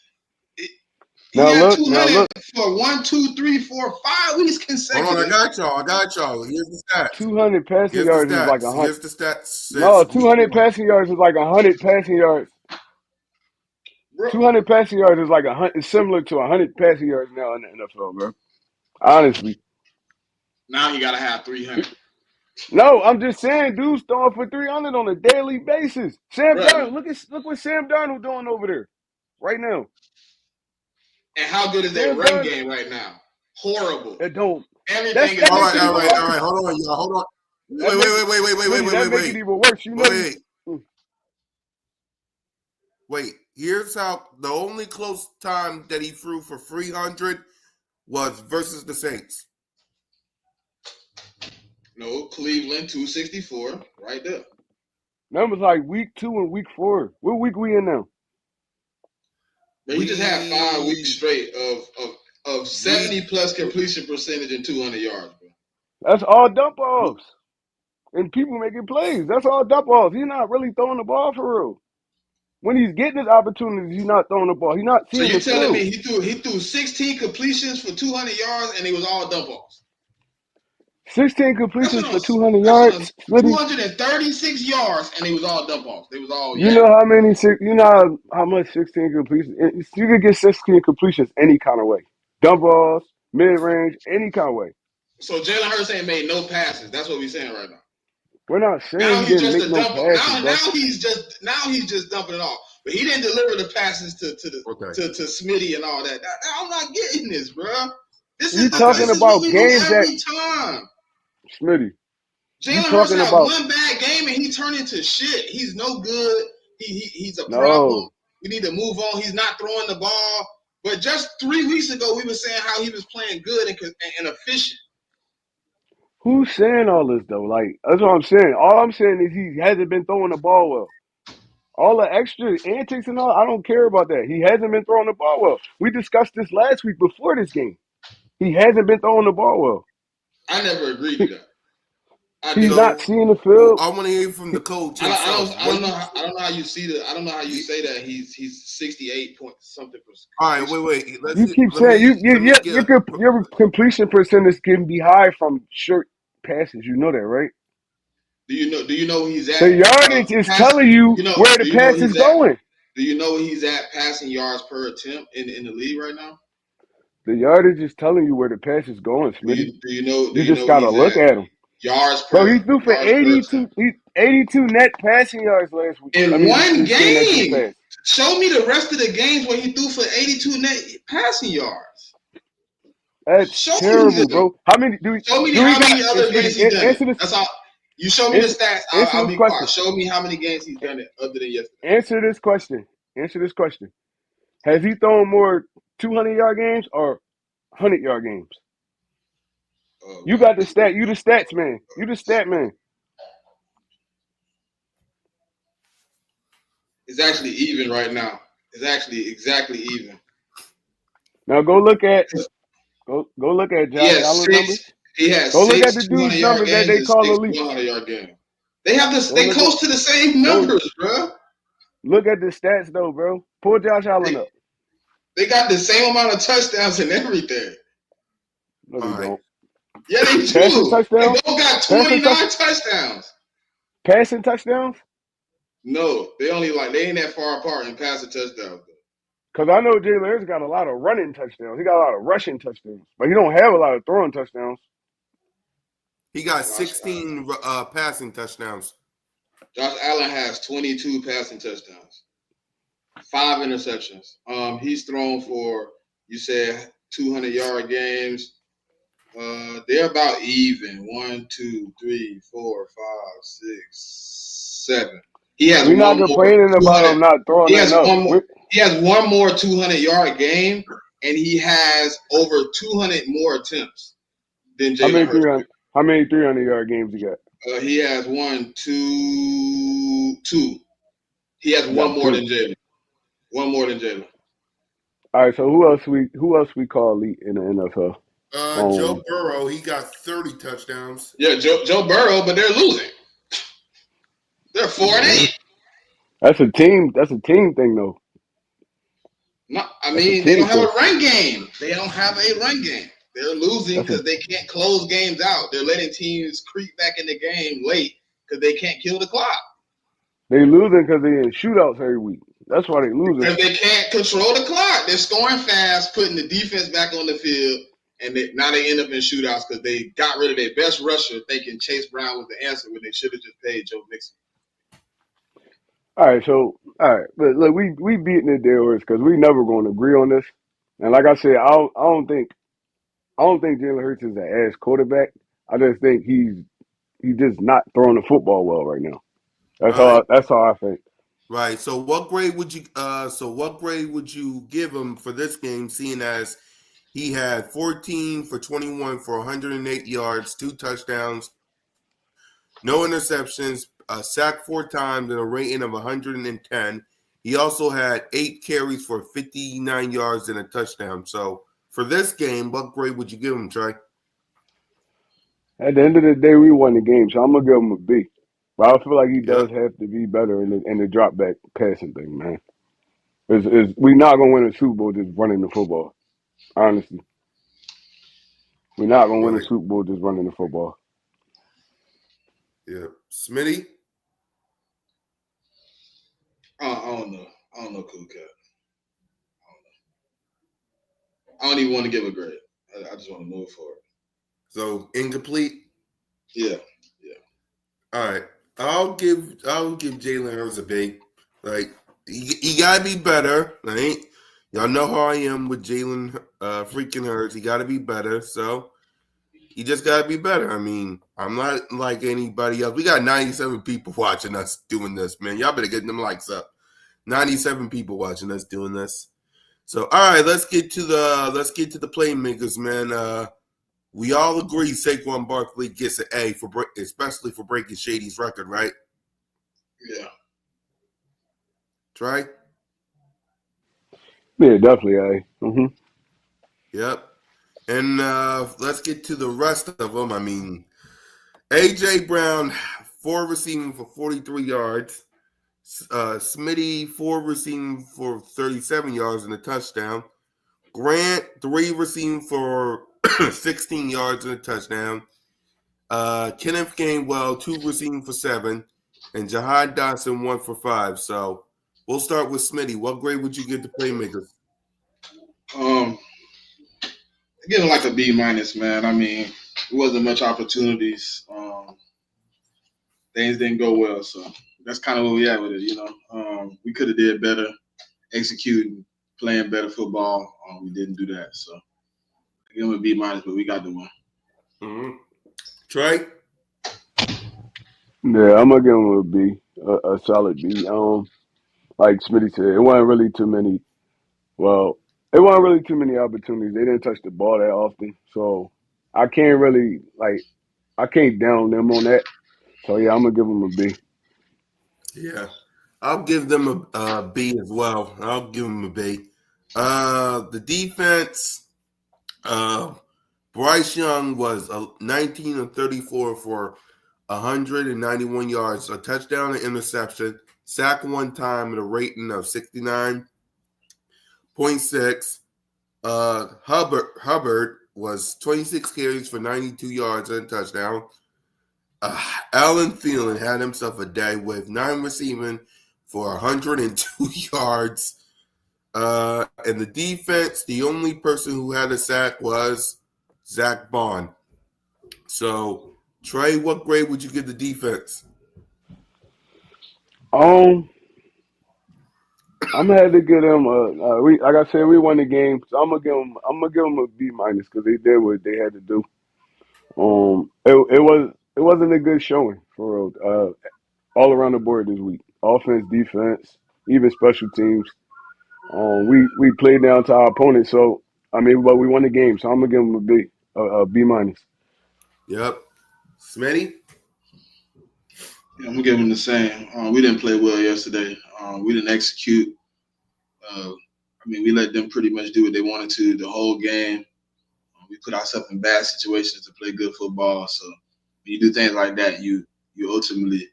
had 200 for 1, 2, 3, 4, 5 weeks consecutive. Hold on, I got y'all. Here's the stats. 200 passing yards is like 100. Here's the stats. No, 200 passing yards is like 100 passing yards. Bro. 200 passing yards is like 100. It's similar to 100 passing yards now in the NFL, bro. Honestly. Now he gotta have 300. No, I'm just saying, dude's throwing for 300 on a daily basis. Sam Darnold, look what Sam Darnold doing over there right now. And how good is their run game right now? Horrible. It don't. Everything is all right. Hold on, y'all. Hold on. Wait. That make it even worse. You know. Wait. Here's how the only close time that he threw for 300 was versus the Saints. No, Cleveland 264, right there. That was like week 2 and week 4. What week we in now? He just had 5 weeks straight of 70 plus completion percentage and 200 yards, bro. That's all dump offs. And people making plays. That's all dump offs. He's not really throwing the ball for real. When he's getting his opportunities, he's not throwing the ball. He's not seeing the field. So you're telling me he threw 16 completions for 200 yards and it was all dump offs? 16 completions for 200 yards. 236 yards, and it was all dump offs. They was all. You know how many? You know how much 16 completions? You could get 16 completions any kind of way. Dump offs, mid range, any kind of way. So Jalen Hurts ain't made no passes. That's what we're saying right now. We're not saying he didn't make no passes. Now he's just dumping it off. But he didn't deliver the passes to Smitty and all that. I'm not getting this, bro. This is talking about games every time. Smitty. Jalen Hurts had one bad game and he turned into shit. He's no good. He's a problem. We need to move on. He's not throwing the ball. But just 3 weeks ago, we were saying how he was playing good and efficient. Who's saying all this though? Like, that's what I'm saying. All I'm saying is he hasn't been throwing the ball well. All the extra antics and all, I don't care about that. He hasn't been throwing the ball well. We discussed this last week before this game. He hasn't been throwing the ball well. I never agreed to that. He's not seeing the field. I want to hear from the coach. I don't know how you see that. I don't know how you say that he's 68 point something percent. All right, wait. You keep saying your completion percentage can be high from short passes. You know that, right? Do you know he's at? The yardage is telling you where the pass is going. Do you know he's at passing yards per attempt in the league right now? The yardage is telling you where the pass is going, Do Smitty. you know? Do You you just know gotta he's look at at him, bro. He threw for yards per attempt 82 net passing yards last week. I in mean, one this game that just game? passed. Show me the rest of the games where he threw for 82 net passing yards. That's Show me terrible, them. bro. How many Show me do we how got? many other games he's done it. Answer this. That's all. You show me the Answer, stats. answer I'll this be quiet. question. Show me how many games he's done it other than yesterday. Answer this question. Answer this question. Has he thrown more 200-yard games or 100-yard games? Oh You man, got the stat. You the stats man. You the stat man. it's actually even right now. It's actually exactly even. Now go look at He Josh has Allen numbers. six. He has Go look at six the dude's 200-yard numbers that games they and call six elite. 100-yard games. They have this. Go They look at close to the same go numbers, bro. look at the stats though, bro. Pull Josh Allen They, up. they got the same amount of touchdowns and everything. No, All they right. don't. Yeah, they Passing do. They touchdowns. both got Passing 29 touchdowns. passing touchdowns. No, they ain't that far apart in passing touchdowns. Because I know Jalen Hurts got a lot of running touchdowns. He got a lot of rushing touchdowns, but he don't have a lot of throwing touchdowns. He got Josh Allen. 16 passing touchdowns. Josh Allen has 22 passing touchdowns, 5 interceptions. He's thrown for, you said, 200-yard games. They're about even. 1, 2, 3, 4, 5, 6, 7. He has We're not one more complaining about 200. him not throwing He has enough. one more. He has one more 200-yard game, and he has over 200 more attempts than How Jalen many Hurts. 300? How many 300-yard games he got? He has 1, 2, 2. He has He one got more 2. than Jalen. One more than Jalen. All right. So who else we call elite in the NFL? Joe Burrow, he got 30 touchdowns. Yeah, Joe Burrow, but they're losing. They're 4-8. That's a team. That's a team thing, though. No, I That's a mean, they team don't have thing. a run game. They don't have a run game. They're losing That's a because they can't close games out. They're letting teams creep back in the game late because they can't kill the clock. They losing because they in shootouts every week. That's why they losing. Because they can't control the clock. They're scoring fast, putting the defense back on the field, and now they end up in shootouts because they got rid of their best rusher thinking Chase Brown was the answer when they should have just paid Joe Mixon. All right. But look, we beating the dead horse because we never going to agree on this. And like I said, I don't think Jalen Hurts is an ass quarterback. I just think he's just not throwing the football well right now. All right. That's how I think. Right. So what grade would you give him for this game, seeing as he had 14 for 21 for 108 yards, 2 touchdowns, no interceptions, sacked 4 times, and a rating of 110. He also had 8 carries for 59 yards and a touchdown. So for this game, what grade would you give him, Trey? At the end of the day, we won the game, so I'm gonna give him a B. But I feel like he does Yep. have to be better in the drop back passing thing, man. We're not gonna win a Super Bowl just running the football. Honestly, we're not gonna win a Right. Super Bowl just running the football. Yeah. Smitty? I don't know. I don't know, Cool Cat. I don't even want to give a grade. I just want to move forward. So incomplete? Yeah. All right. I'll give Jalen Hurts a B. Like he gotta be better. Right? Y'all know how I am with Jalen freaking Hurts. He gotta be better. So he just gotta be better. I mean, I'm not like anybody else. We got 97 people watching us doing this, man. Y'all better get them likes up. 97 people watching us doing this. So all right, let's get to the playmakers, man. We all agree Saquon Barkley gets an A especially for breaking Shady's record, right? Yeah. Try? Yeah, definitely. Yep. And let's get to the rest of them. I mean, A.J. Brown, 4 receiving for 43 yards. Smitty, 4 receiving for 37 yards and a touchdown. Grant, 3 receiving for 16 yards and a touchdown. Kenneth Gainwell, 2 receiving for 7. And Jahad Dotson, 1 for 5. So we'll start with Smitty. What grade would you give the playmakers? give him like a B minus, man. I mean, it wasn't much opportunities. Things didn't go well, so that's kind of where we at with it. We could have did better, executing, playing better football. We didn't do that, so I give him a B minus, but we got the one. Mm-hmm. Trey? Yeah, I'm gonna give him a B, a solid B. Like Smitty said, it wasn't really too many. Well, it wasn't really too many opportunities. They didn't touch the ball that often, so I can't really I can't down them on that. So yeah, I'm gonna give them a B. Yeah. I'll give them a B as well. I'll give them a B. The defense, uh, Bryce Young was 19 of 34 for 191 yards, a touchdown and interception, sack one time at a rating of 69.6. Hubbard was 26 carries for 92 yards and a touchdown. Allen Thielen had himself a day with 9 receiving for 102 yards. And the defense, the only person who had a sack was Zach Bond. So, Trey, what grade would you give the defense? Um, I'm gonna have to give them a. We like I said, we won the game, so I'm gonna give them a B minus because they did what they had to do. It wasn't a good showing for real. All around the board this week, offense, defense, even special teams. We played down to our opponent, so I mean, but we won the game, so I'm gonna give them a B minus. Yep. Smitty? Yeah, I'm gonna give him the same. We didn't play well yesterday. We didn't execute. We let them pretty much do what they wanted to the whole game. We put ourselves in bad situations to play good football. So when you do things like that, you ultimately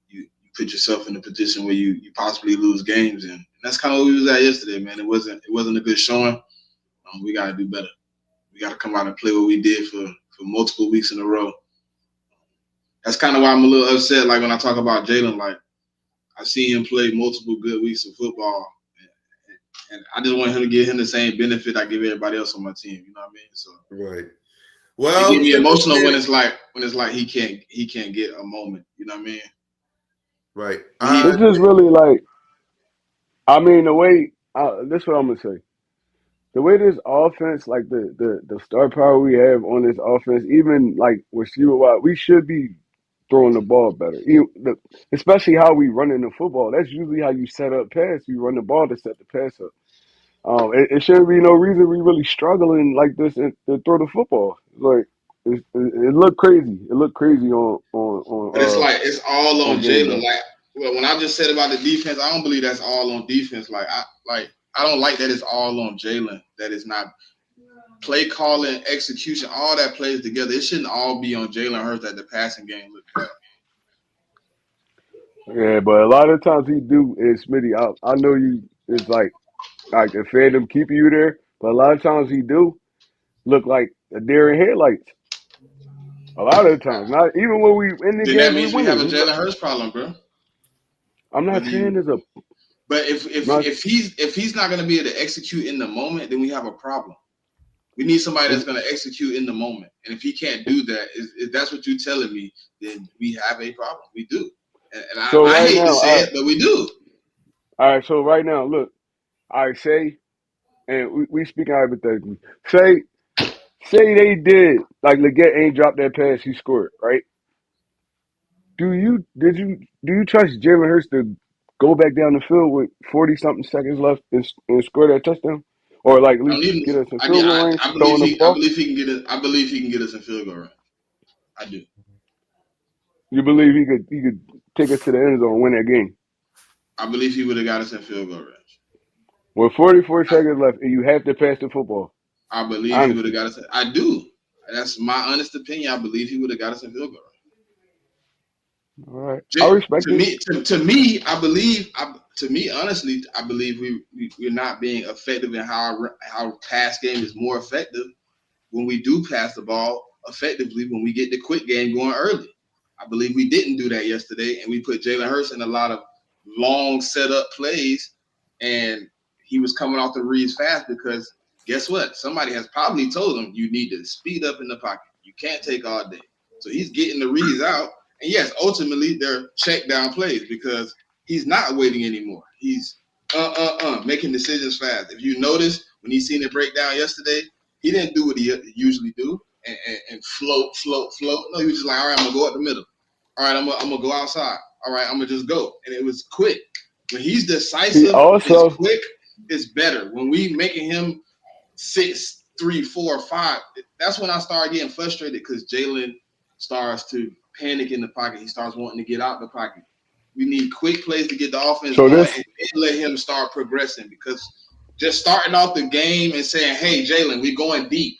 you put yourself in a position where you possibly lose games, and that's kind of what we was at yesterday, man. It wasn't a good showing. We got to do better. We got to come out and play what we did for multiple weeks in a row. That's kind of why I'm a little upset. Like when I talk about Jalen, like I see him play multiple good weeks of football, and I just want him to give him the same benefit I give everybody else on my team. You know what I mean? So Right. it Well, get me tip of emotional when the it's like he can't get a moment. You know what I mean? right. It's just really like I mean the way this is what I'm gonna say. The way this offense, like the star power we have on this offense, even like with Steve Watt, we should be throwing the ball better. Especially how we run in the football. That's usually how you set up pass. You run the ball to set the pass up. It shouldn't be no reason we really struggling like this to throw the football. Like it looked crazy. It looked crazy But it's like it's all on on game Jalen. day. Like when I just said about the defense, I don't believe that's all on defense. I don't like that it's all on Jalen. That it's not play calling, execution, all that plays together. It shouldn't all be on Jalen Hurts that the passing game looked bad. Yeah, but a lot of times he do is Smitty. I know you. It's like the fandom keeping you there, but a lot of times he do look like a deer in headlights. A lot of the times, not even when we in the Then that games we means we have winning. a Jalen Hurts problem, bro. I'm not Whether saying you there's a. but I'm not, if he's not gonna be able to execute in the moment, then we have a problem. We need somebody that's it's, going to execute in the moment. And if he can't do that, if that's what you're telling me, then we have a problem. We do. so I right hate to now, say it, but we do. all right. So right now, look, I say, and we speaking hypothetically. Say they did like Leggett ain't dropped that pass, he scored right. Do you trust Jalen Hurts to go back down the field with 40 something seconds left and score that touchdown, or like at I don't least even. get us in field goal range throwing the I ball? believe he can get it. I believe he can get us in field goal range. I do. You believe he could take us to the end zone and win that game I believe he would have got us in field goal range. with 44 seconds left and you have to pass the football? I believe he would have Honestly, got us. I do. That's my honest opinion. I believe he would have got us in field goal range. all right, I respect it. I believe. To me, honestly, I believe we're not being effective in how pass game is more effective when we do pass the ball effectively when we get the quick game going early. I believe we didn't do that yesterday, and we put Jalen Hurts in a lot of long setup plays, and he was coming off the reads fast because guess what? Somebody has probably told him you need to speed up in the pocket. You can't take all day. So he's getting the reads out. And yes, ultimately they're check down plays because he's not waiting anymore. He's making decisions fast. If you notice when he seen it break down yesterday, he didn't do what he usually do and float. No, he was just like, all right, I'm gonna go up the middle. All right, I'm gonna go outside. All right, I'm gonna just go. And it was quick. When he's He decisive, also it's quick, it's better. When we making him 6, 3, 4, 5, that's when I start getting frustrated because Jalen starts to panic in the pocket. He starts wanting to get out the pocket. We need quick plays to get the offense so going this and then let him start progressing because just starting off the game and saying, hey, Jalen, we're going deep.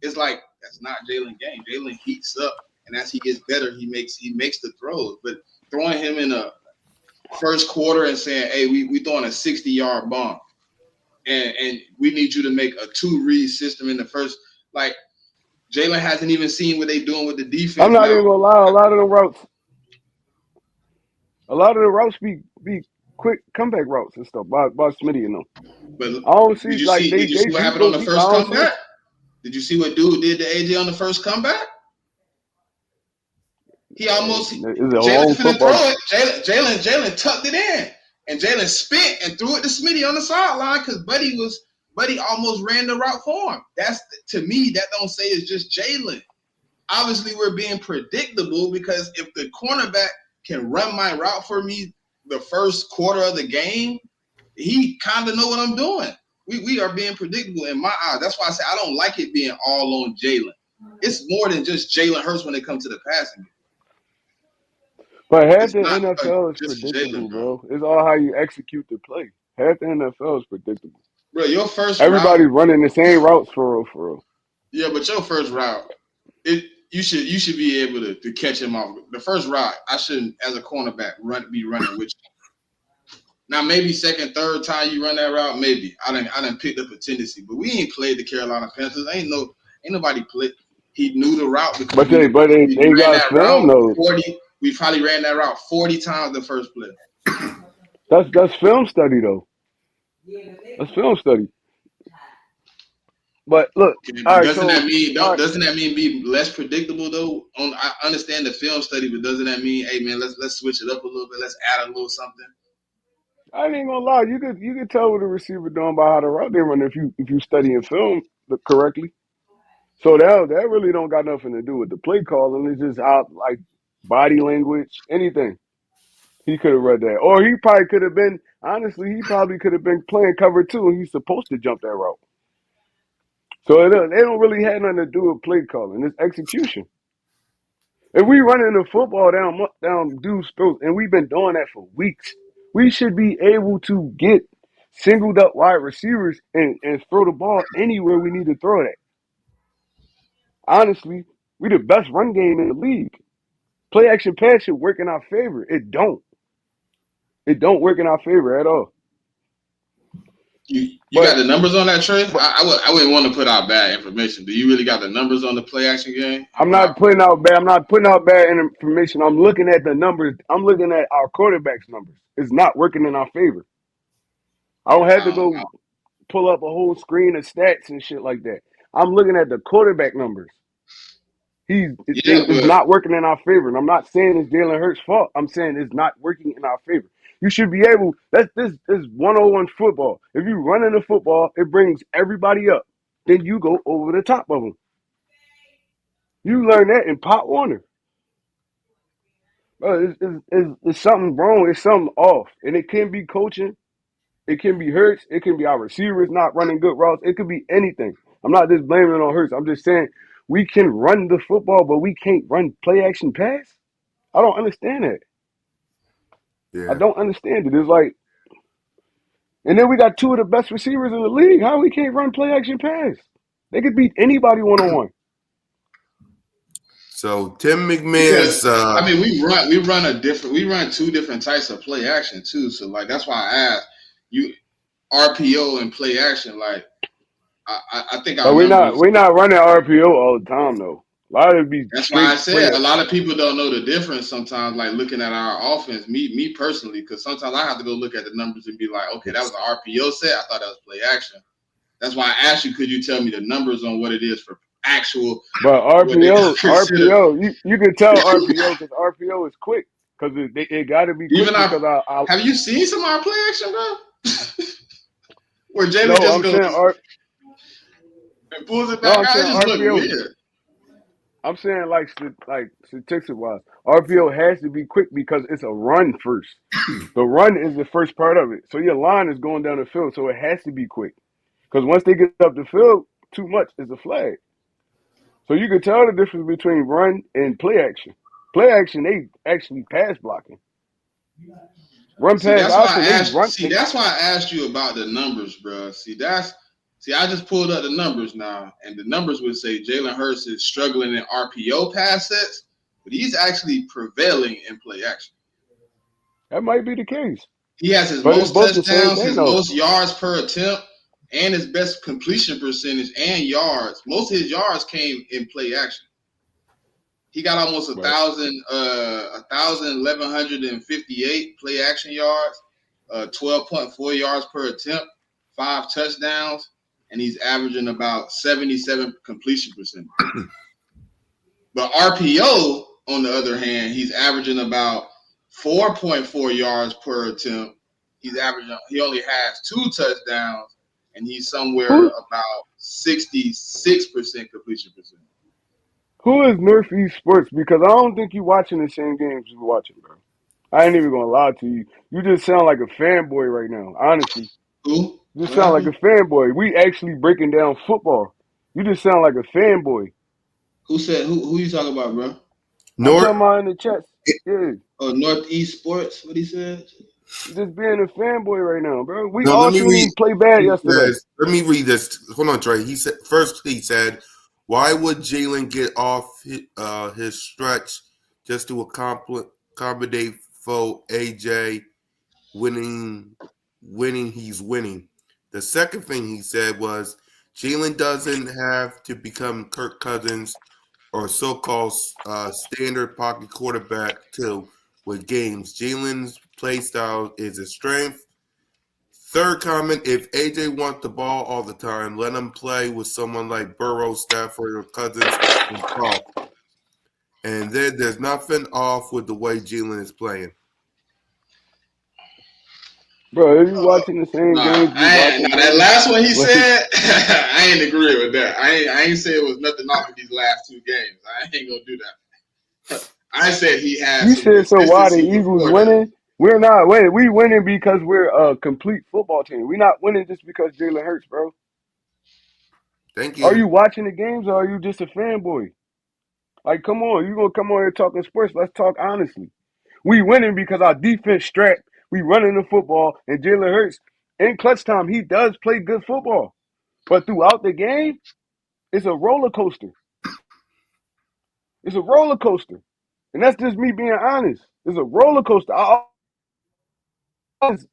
It's like, that's not Jalen's game. Jalen heats up, and as he gets better, he makes the throws. But throwing him in a first quarter and saying, hey, we throwing a 60-yard bomb. And we need you to make a 2-read system in the first. Like, Jalen hasn't even seen what they're doing with the defense I'm not now. even gonna lie. A lot of the routes be quick comeback routes and stuff by Smitty and them. But I don't see did you like see? they Did you see what do happened on go the deep. I first don't see it. comeback? Did you see what dude did to AJ on the first comeback? He almost It's a Jalen long finna throw football. it. Jalen tucked it in, and Jalen spit and threw it to Smitty on the sideline because Buddy almost ran the route for him. That's to me that don't say it's just Jalen. Obviously, we're being predictable because if the cornerback can run my route for me the first quarter of the game, he kind of know what I'm doing. We are being predictable in my eyes. That's why I say I don't like it being all on Jalen. It's more than just Jalen Hurts when it comes to the passing game. But half It's the not NFL is just predictable, Jalen, bro. bro. It's all how you execute the play. Half the NFL is predictable. Bro, your first route, Everybody's running the same routes for real. yeah, but your first route, you should be able to catch him off. The first route, I shouldn't, as a cornerback, be running with you. Now maybe second, third time you run that route, maybe I didn't pick up a tendency, but we ain't played the Carolina Panthers. Ain't nobody played. He knew the route because But they ran got that film route though. 40. We probably ran that route 40 times the first play. That's film study though. That's film study. But look, Okay, all but right. So all right, doesn't that mean be less predictable though? I understand the film study, but doesn't that mean, hey man, let's switch it up a little bit, let's add a little something? I ain't gonna lie. You could tell what the receiver doing by how the route they run if you study and film correctly. So that really don't got nothing to do with the play calling. It's just how like body language, anything. He could have read that, or he probably could have been. Honestly, he probably could have been playing cover two, and he's supposed to jump that route. So they don't really have nothing to do with play calling. It's execution. If we running the football down dude's throats, and we've been doing that for weeks, we should be able to get singled up wide receivers and throw the ball anywhere we need to throw it at. Honestly, we the best run game in the league. Play action pass should work in our favor. It don't. It don't work in our favor at all. You got But the numbers on that, Trey? but I wouldn't want to put out bad information. Do you really got the numbers on the play action game and I'm how? not putting out bad. I'm not putting out bad information. I'm looking at the numbers. I'm looking at our quarterback's numbers. It's not working in our favor. I don't have to I don't know. go pull up a whole screen of stats and shit like that. I'm looking at the quarterback numbers. Yeah, It's but not working in our favor. And I'm not saying it's Jalen Hurts' fault. I'm saying it's not working in our favor. You should be able. This is 101 football. If you run in the football, it brings everybody up. Then you go over the top of them. You learn that in Pop Warner. Bro, it's something wrong. It's something off. And it can be coaching. It can be Hurts. It can be our receivers not running good routes. It could be anything. I'm not just blaming it on Hurts. I'm just saying we can run the football, but we can't run play action pass. I don't understand that. I Yeah. don't understand it. It's like, and then we got two of the best receivers in the league. How we can't run play action pass? They could beat anybody 1-on-1. So Tim because McMahon's I mean we run two different types of play action too. So like that's why I asked you RPO and play action. Like I think our But numbers. we're not running RPO all the time though. A lot of it be That's why I straight play. said a lot of people don't know the difference sometimes. Like looking at our offense, me personally, because sometimes I have to go look at the numbers and be like, okay, that was an RPO set. I thought that was play action. That's why I asked you, could you tell me the numbers on what it is for actual, But what they consider? you can tell RPO because RPO is quick because it got to be quick Even because I have you seen some of our play action, bro? Where Jalen no, just I'm goes saying and pulls it no, back I'm out. saying It just look RPO. weird. I'm saying like statistics wise, RPO has to be quick because it's a run first. The run is the first part of it. So your line is going down the field, so it has to be quick. Because once they get up the field, too much is a flag. So you can tell the difference between run and play action. Play action, they actually pass blocking. Run See, pass that's why I option, they asked. run. See, that's why I asked you about the numbers, bro. See, I just pulled up the numbers now, and the numbers would say Jalen Hurts is struggling in RPO pass sets, but he's actually prevailing in play action. That might be the case. He has his But it's most both the same touchdowns, thing his though. most yards per attempt, and his best completion percentage and yards. Most of his yards came in play action. He got almost Right. 1,158 play action yards, 12.4 yards per attempt, 5 touchdowns, and he's averaging about 77 completion percentage. But RPO, on the other hand, he's averaging about 4.4 yards per attempt. He only has 2 touchdowns, and he's somewhere Who about 66% completion percentage. who is Northeast Sports? Because I don't think you watching the same games you watching, bro. I ain't even gonna lie to you. You just sound like a fanboy right now. Honestly, Who? you just What sound like happened? a fanboy. We actually breaking down football. You just sound like a fanboy. Who said who you talking about, bro? I'm North. talking about in the chats. Yeah, Oh, Northeast Sports. What he said? you just being a fanboy right now, bro. We No, let all me seen read. him play bad He yesterday. says, let me read this. Hold on, Trey. He said first. He said, "Why would Jalen get off his stretch just to accommodate for AJ winning? Winning, he's winning." The second thing he said was, "Jalen doesn't have to become Kirk Cousins or so-called standard pocket quarterback to with games. Jalen's play style is a strength." Third comment, if AJ wants the ball all the time, let him play with someone like Burrow, Stafford, or Cousins and talk. And then there's nothing off with the way Jalen is playing. Bro, if you watching the same Nah, games we watching, that bro, last one he like said, I ain't agree with that. I ain't say it was nothing off of these last 2 games. I ain't gonna do that. I said he had you some said, so why the consistency Eagles before that. winning? We're not winning. We winning because we're a complete football team. We're not winning just because Jalen Hurts, bro. Thank Are you. you watching the games or are you just a fanboy? Like, come on, you gonna come on here talking sports? Let's talk honestly. We winning because our defense strapped. We running the football, and Jalen Hurts in clutch time he does play good football, but throughout the game, it's a roller coaster. It's a roller coaster, and that's just me being honest. It's a roller coaster.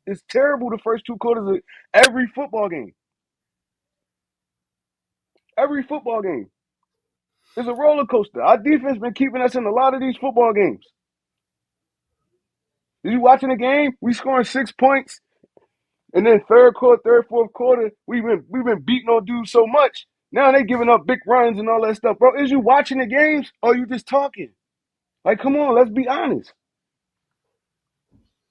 It's terrible the first 2 quarters of every football game. Every football game. It's a roller coaster. Our defense been keeping us in a lot of these football games. You watching the game? We scoring 6 points, and then third quarter, fourth quarter, we've been beating on dudes so much. Now they giving up big runs and all that stuff, bro. Is you watching the games or are you just talking? Like, come on, let's be honest.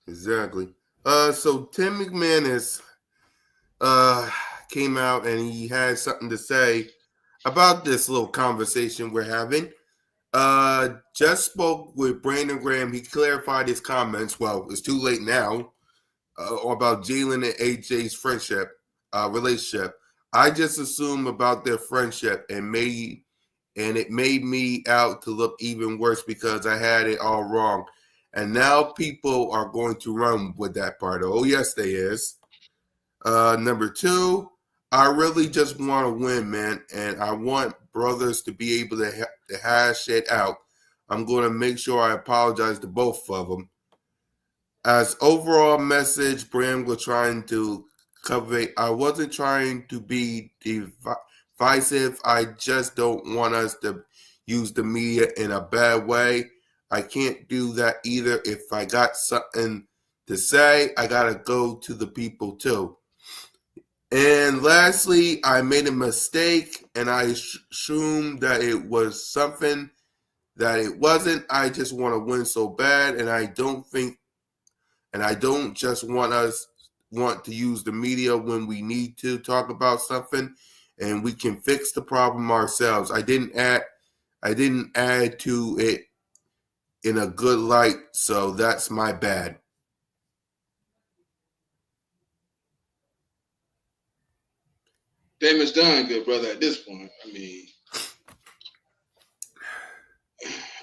Exactly. So Tim McManus came out and he had something to say about this little conversation we're having. Just spoke with Brandon Graham. He clarified his comments. Well, it's too late now. About Jalen and AJ's relationship. I just assumed about their friendship and it made me out to look even worse because I had it all wrong. And now people are going to run with that part. Oh, yes, they is. Number 2, I really just want to win, man, and I want brothers to be able to hash it out. I'm going to make sure I apologize to both of them. As overall message, Bram was trying to convey, I wasn't trying to be divisive. I just don't want us to use the media in a bad way. I can't do that either. If I got something to say, I got to go to the people too. And lastly, I made a mistake and I assumed that it was something that it wasn't. I just want to win so bad, and I don't just want to use the media when we need to talk about something, and we can fix the problem ourselves. I didn't add to it in a good light, so that's my bad. Damage done, good brother. At this point, I mean,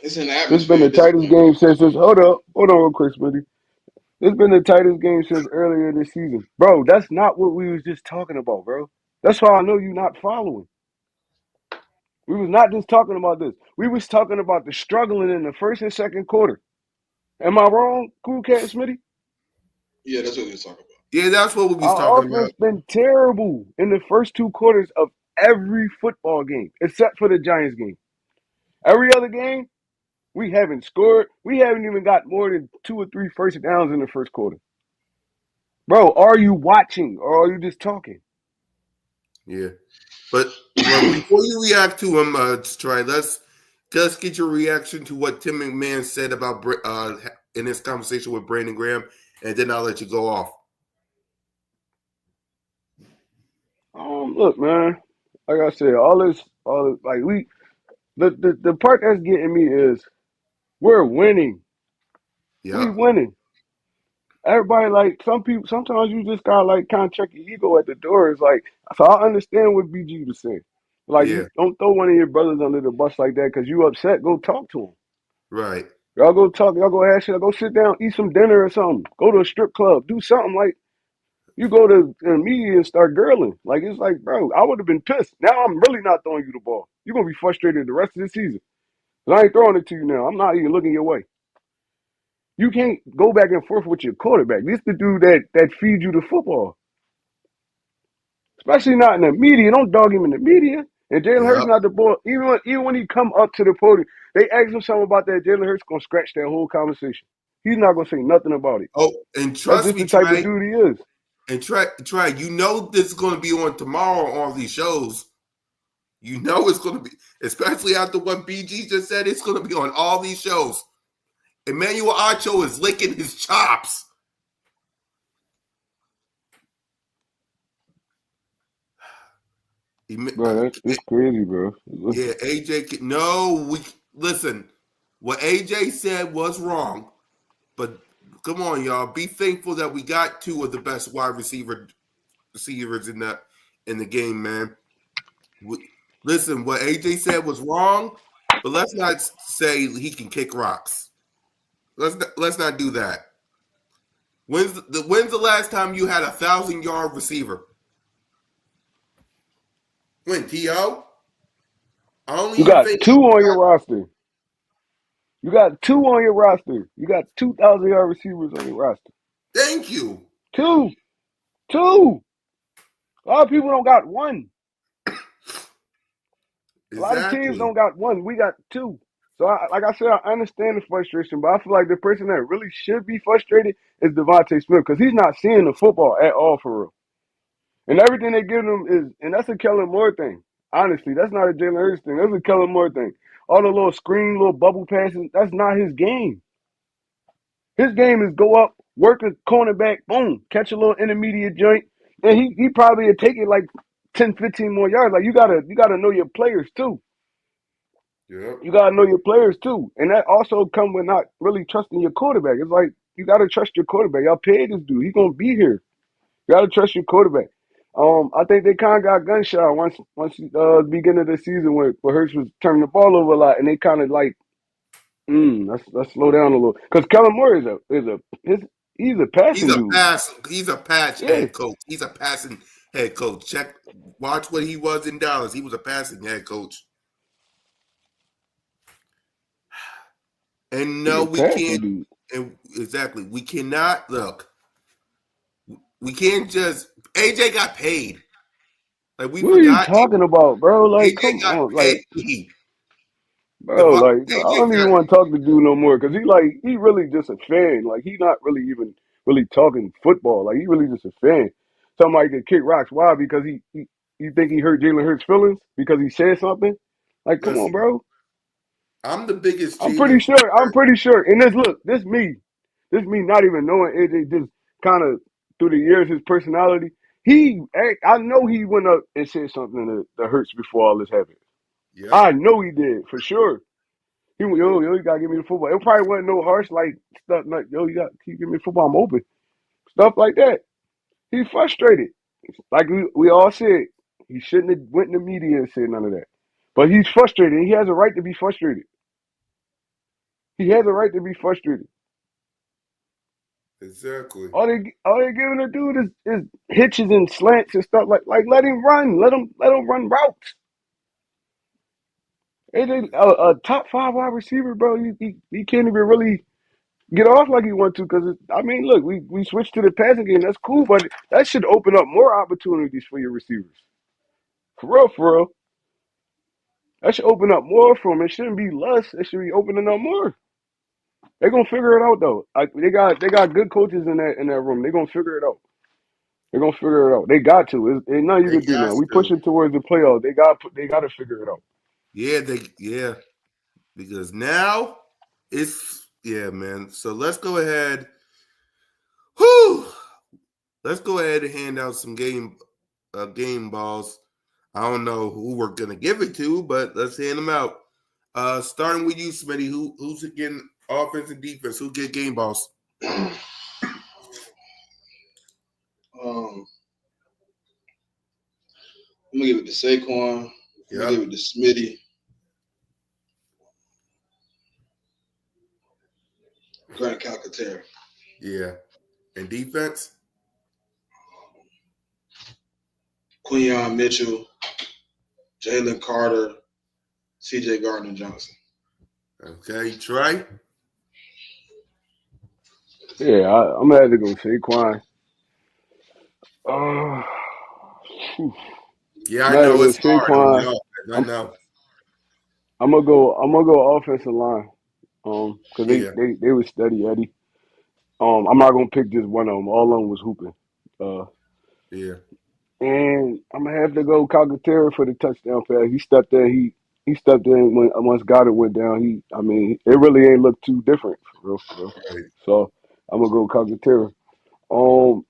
it's in the This has been atmosphere the at this tightest point. game since this. Hold on real quick, Smitty. This has been the tightest game since earlier this season, bro. That's not what we was just talking about, bro. That's why I know you not following. We was not just talking about this. We was talking about the struggling in the first and second quarter. Am I wrong, Cool Cat Smitty? Yeah, that's what we was talking about. Yeah, that's what we was Our talking about. offense been terrible in the first two quarters of every football game, except for the Giants game. Every other game, we haven't scored. We haven't even got more than 2 or 3 first downs in the first quarter. Bro, are you watching or are you just talking? Yeah, but before you react to him, let's just get your reaction to what Tim McMahon said about in his conversation with Brandon Graham, and then I'll let you go off. Look, man. Like I said, all this, like the part that's getting me is we're winning. We Yep. winning. Everybody like some people. Sometimes you just gotta like kind of check your ego at the door. It's like so. I understand what BG was saying. Like Yeah. you don't throw one of your brothers under the bus like that because you upset. Go talk to him. Right. Y'all go talk. Y'all go ask you. Go sit down, eat some dinner or something. Go to a strip club. Do something like you go to the media and start girling. Like it's like, bro, I would have been pissed. Now I'm really not throwing you the ball. You're gonna be frustrated the rest of the season. 'Cause I ain't throwing it to you now. I'm not even looking your way. You can't go back and forth with your quarterback. This the dude that feeds you the football. Especially not in the media. Don't dog him in the media. And Jalen Hurts Yep. not the ball. Even when he come up to the podium, they ask him something about that. Jalen Hurts gonna scratch that whole conversation. He's not gonna say nothing about it. Oh, and That's trust just me, the type of Trey. dude he is. And Trey. You know this is going to be on tomorrow on all these shows. You know it's going to be, especially after what BG just said. It's going to be on all these shows. Emmanuel Acho is licking his chops. Bro, it's crazy, bro. Yeah, AJ. No, we listen. What AJ said was wrong, but come on, y'all. Be thankful that we got two of the best wide receivers in the game, man. Listen, what AJ said was wrong, but let's not say he can kick rocks. Let's not do that. When's the last time you had 1,000-yard receiver? When T.O.? I don't You even got think two on your roster. You got two on your roster. You got 2,000-yard receivers on your roster. thank you. Two. Two. A lot of people don't got one. A lot of teams Exactly. don't got one. We got two. So, like I said, I understand the frustration, but I feel like the person that really should be frustrated is Devontae Smith because he's not seeing the football at all for real. And everything they give him is, and that's a Kellen Moore thing. Honestly, that's not a Jalen Hurts thing. That's a Kellen Moore thing. All the little screen, little bubble passes, that's not his game. His game is go up, work a cornerback, boom, catch a little intermediate joint, and he probably would take it like 10, 15 more yards. Like you gotta know your players too. Yep. You gotta know your players too, and that also come with not really trusting your quarterback. It's like you gotta trust your quarterback. Y'all paid this dude; he's gonna be here. You gotta trust your quarterback. I think they kind of got gun shy once beginning of the season where Hurts was turning the ball over a lot, and they kind of like, let's slow down a little because Kellen Moore he's a passing dude. He's a patch Yeah, head coach. He's a passing head coach. Watch what he was in Dallas. He was a passing head coach. And he's no, a we passing can't. dude. And exactly, we cannot look. We can't just. AJ got paid. Like we What are you forgot. talking about, bro? Like, AJ come got on, like. paid. Bro, like I AJ don't even got. want to talk to dude no more because he really just a fan. Like he not really even really talking football. Like he really just a fan. somebody could kick rocks. Why? Because he you think he hurt Jalen Hurts' feelings because he said something? Like, come on, Listen, bro. I'm the biggest I'm pretty Jalen sure. I'm pretty sure. And this me. This me not even knowing AJ, just kind of through the years his personality. I know he went up and said something that hurts before all this happened. Yep. I know he did for sure. He went, yo, you gotta give me the football. It probably wasn't no harsh like stuff like, yo, you got to keep giving me the football. I'm open. Stuff like that. He's frustrated. Like we all said, he shouldn't have went in the media and said none of that. But he's frustrated. He has a right to be frustrated. He has a right to be frustrated. Exactly. All they giving the dude is hitches and slants and stuff like let him run. Let him run routes. AJ, a top 5 wide receiver, bro. He can't even really get off like he want to because I mean, look, we switched to the passing game. That's cool, but that should open up more opportunities for your receivers. For real, for real. That should open up more for them. It shouldn't be less. It should be opening up more. They're gonna figure it out though. They got good coaches in that room. They're gonna figure it out. They're gonna figure it out. They got to. Ain't nothing you They can do got now. We to. pushing towards the playoff. They got to figure it out. Yeah, because now man. So let's go ahead. Whew. Let's go ahead and hand out some game balls. I don't know who we're gonna give it to, but let's hand them out. Starting with you, Smitty. Who's getting offense and defense? Who get game balls? I'm gonna give it to Saquon. I'm gonna give it to Smitty. Grant Calcaterra. Yeah. And defense? Quinyon Mitchell, Jalen Carter, C.J. Gardner-Johnson. Okay, Trey? Yeah, I'm gonna have to go Saquon. Yeah, I'm I gonna have to know go it's hard on the Saquon. offense. I I'm know. I'm gonna go offensive line. Because Yeah, they was steady Eddie. I'm not gonna pick just one of them. All of them was hooping. Uh, yeah. and I'm gonna have to go Calcaterra for the touchdown pass. He stepped in. He stepped in when once Goddard went down. I mean, it really ain't looked too different for real, for real. Right. So I'm gonna go Calcaterra. Um,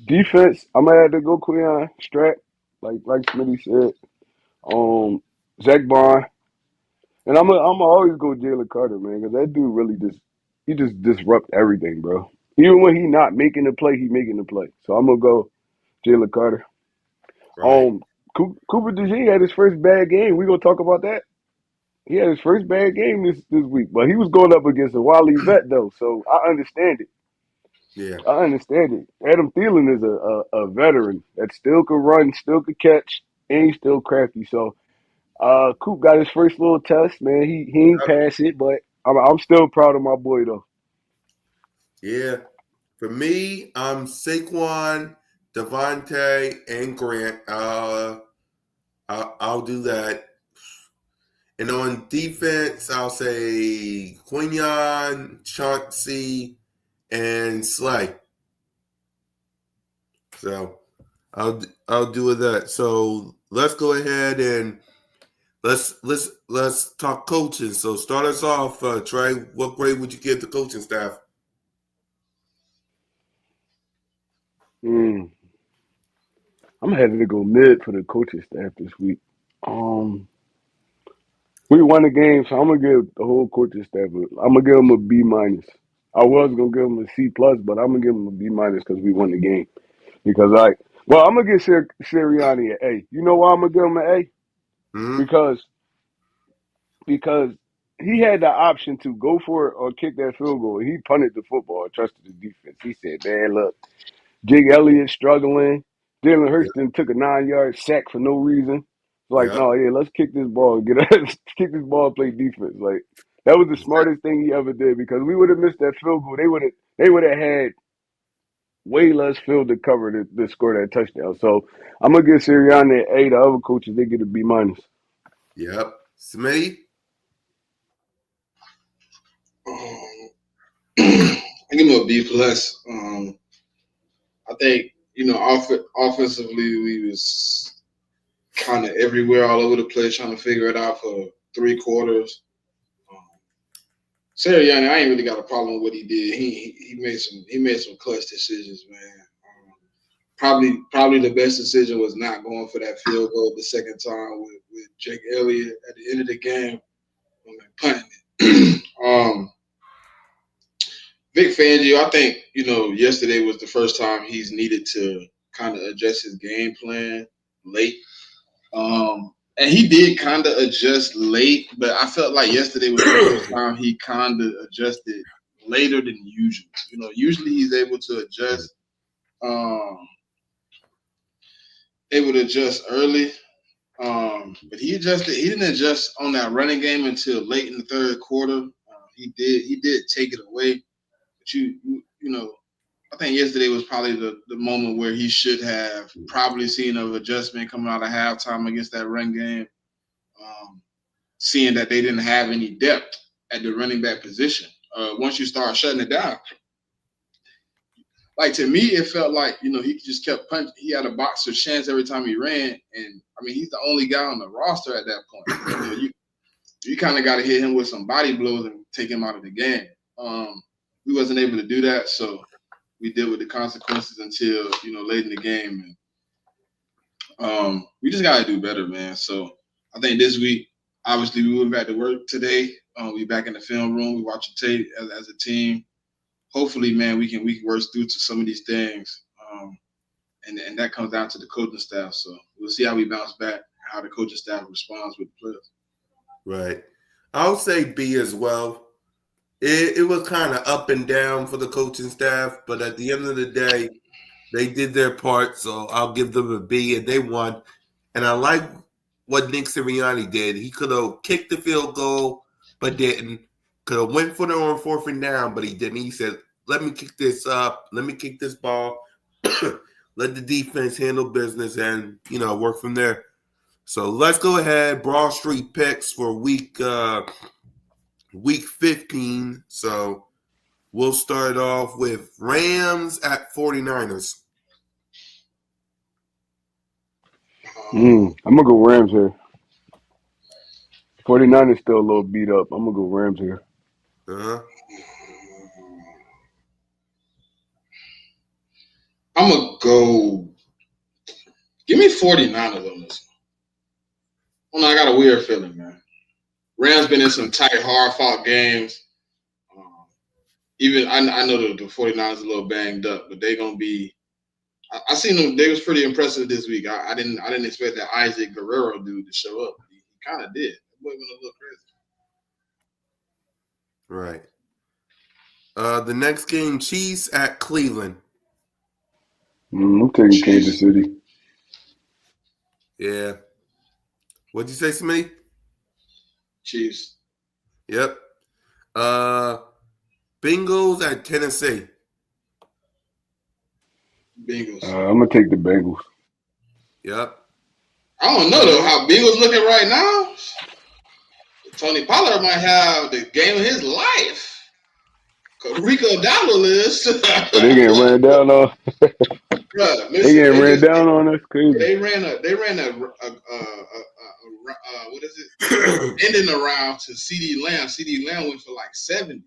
defense, I'm gonna have to go Quinyon Strat, like Smitty said. Zach Bond, and I'm gonna always go Jalen Carter, man, because that dude really just disrupt everything, bro. Even when he not making the play, he making the play. So I'm gonna go Jalen Carter. Right. Um, Cooper DeJean had his first bad game. We gonna talk about that. He had his first bad game this week, but he was going up against a wily vet though, so I understand it. Yeah. I understand it. Adam Thielen is a veteran that still could run, still could catch, and he's still crafty. So Coop got his first little test, man. He ain't passed it, but I'm still proud of my boy though. Yeah. For me, Saquon, Devontae, and Grant. I'll do that. And on defense, I'll say Quinion, Chauncey, and Slay. So I'll do with that. So let's go ahead and let's talk coaching. So start us off, Trey. What grade would you give the coaching staff? Mm, I'm headed to go mid for the coaching staff this week. Um, we won the game, so I'm gonna give the whole coaching staff. I'm gonna give them a B minus. I was gonna give them a C plus, but I'm gonna give them a B minus because we won the game. Because I'm gonna give Sirianni an A. You know why I'm gonna give him an A? Hmm. Because because he had the option to go for it or kick that field goal. He punted the football and trusted the defense. He said, "Man, look, Jake Elliott struggling. Jalen Yeah. Hurts then took a 9-yard sack for no reason. It's like, Yep. no, yeah, let's kick this ball, get us kick this ball, and play defense. Like that was the smartest thing he ever did because we would have missed that field goal. They would have had way less field to cover to score that touchdown. So I'm gonna give Sirianni an A. The other coaches they get a B minus. Yep. Smitty? I give him a B plus. I think, offensively we was kind of everywhere, all over the place, trying to figure it out for 3 quarters. Sirianni, I ain't really got a problem with what he did. He made some clutch decisions, man. Probably the best decision was not going for that field goal the second time with Jake Elliott at the end of the game. Punting it. Vic Fangio, I think, yesterday was the first time he's needed to kind of adjust his game plan late. And he did kind of adjust late, but I felt like yesterday was the first time he kind of adjusted later than usual. Usually he's able to adjust early. But he didn't adjust on that running game until late in the third quarter. He did take it away. But I think yesterday was probably the moment where he should have probably seen an adjustment coming out of halftime against that run game, seeing that they didn't have any depth at the running back position. Once you start shutting it down, like, to me, it felt like, he just kept punching. He had a boxer's chance every time he ran. And, I mean, he's the only guy on the roster at that point. You kind of got to hit him with some body blows and take him out of the game. We wasn't able to do that, so we dealt with the consequences until, late in the game. And we just got to do better, man. So I think this week, obviously, we went back to work today. We back in the film room. We watching tape as a team. Hopefully, man, we can work through to some of these things, and that comes down to the coaching staff. So we'll see how we bounce back, how the coaching staff responds with the players. Right. I would say B as well. It was kind of up and down for the coaching staff, but at the end of the day, they did their part, so I'll give them a B, and they won. And I like what Nick Sirianni did. He could have kicked the field goal, but didn't. Could have went for it on 4th and down, but he didn't. He said, let me kick this up. Let me kick this ball. Let the defense handle business and, work from there. So let's go ahead. Broad Street picks for week 15. So we'll start off with Rams at 49ers. I'm going to go Rams here. 49ers still a little beat up. I'm going to go Rams here. Uh-huh. I'm going to go – give me 49ers on this one. I got a weird feeling, man. Rams been in some tight, hard-fought games. Even I know the 49ers a little banged up, but they're going to be – I seen them. They was pretty impressive this week. I didn't expect that Isaac Guerrero dude to show up. He kind of did. That boy went a little crazy. Right. The next game, Chiefs at Cleveland. I'm taking Kansas City. Yeah. What'd you say, Smitty? Chiefs. Yep. Bengals at Tennessee. Bengals. I'm going to take the Bengals. Yep. I don't know, though, how Bengals looking right now. Tony Pollard might have the game of his life. Rico Dowdle is. But they getting ran down on. Bruh, They getting ran down on us. Crazy. They ran a what is it? Ending around to CD Lamb. CD Lamb went for like 70.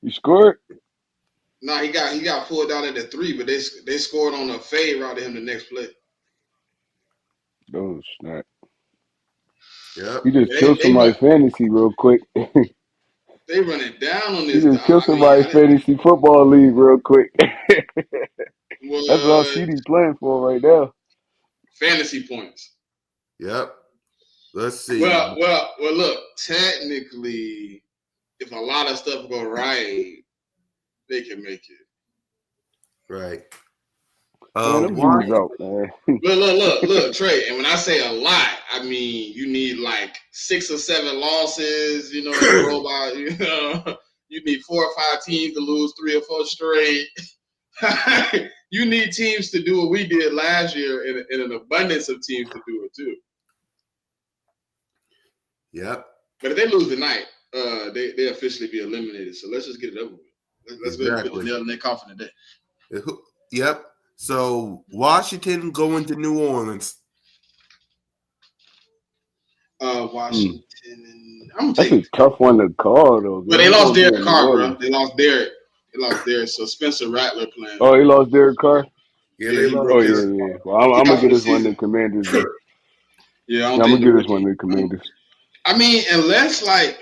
You scored? No, he got pulled out at the 3, but they scored on a fade route to him the next play. Oh, snap. Yep. You just killed somebody's fantasy real quick. They running down on this. You just killed somebody's fantasy football league real quick. That's all CD's playing for right now. Fantasy points. Yep. Let's see. Well, look, technically, if a lot of stuff go right, they can make it. Right. Man, them dudes out, man. Look, Trey. And when I say a lot, I mean you need like 6 or 7 losses. In a row by, you need 4 or 5 teams to lose 3 or 4 straight. You need teams to do what we did last year, and an abundance of teams to do it too. Yep. But if they lose tonight, they officially be eliminated. So let's just get it over with. Let's go ahead and put the Exactly. nail in their coffin today. Yep. So Washington going to New Orleans. Washington. I'm gonna That's take a tough one to call though. But Cause they who lost gonna be Derek in New Carr, bro. Orleans? They lost Derek. They lost Derek. So Spencer Rattler playing. Oh, he lost Derek Carr. Yeah, Yeah, they he lost Oh broke his. Derek. yeah. Well, He I'm gonna out for get the this one season. to Commanders then. Yeah, I don't Yeah, I'm think gonna the get this one rookie. to Commanders. I mean, unless like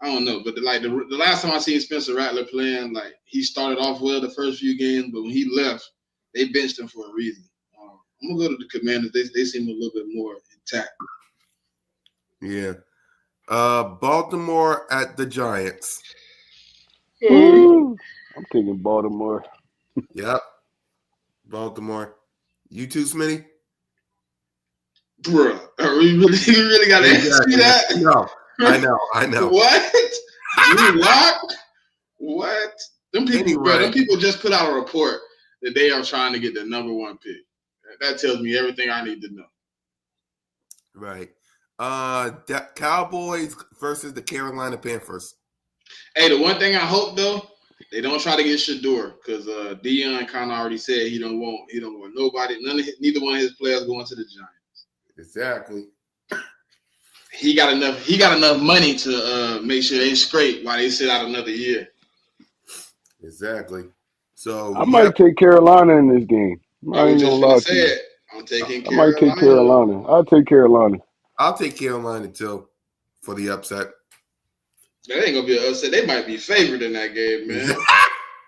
I don't know, but the last time I seen Spencer Rattler playing, like he started off well the first few games, but when he left, they benched him for a reason. I'm gonna go to the Commanders. They seem a little bit more intact. Yeah. Baltimore at the Giants. Woo! I'm taking Baltimore. Yep. Baltimore. You too, Smitty? Bruh, you really gotta ask me Exactly. that? No. I know. What? Drew Lock? What? Them people, bro. Anyway. Them people just put out a report that they are trying to get the number one pick. That tells me everything I need to know. Right. Cowboys versus the Carolina Panthers. Hey, the one thing I hope though, they don't try to get Shador because Dion kind of already said he don't want nobody, neither one of his players going to the Giants. Exactly. He got enough money to make sure they scrape while they sit out another year. Exactly. So I might take Carolina in this game. I I was ain't gonna just gonna lie to say you. it. I'm taking I might take Carolina. Carolina. I'll take Carolina. I'll take Carolina too for the upset. That ain't gonna be an upset. They might be favored in that game, man.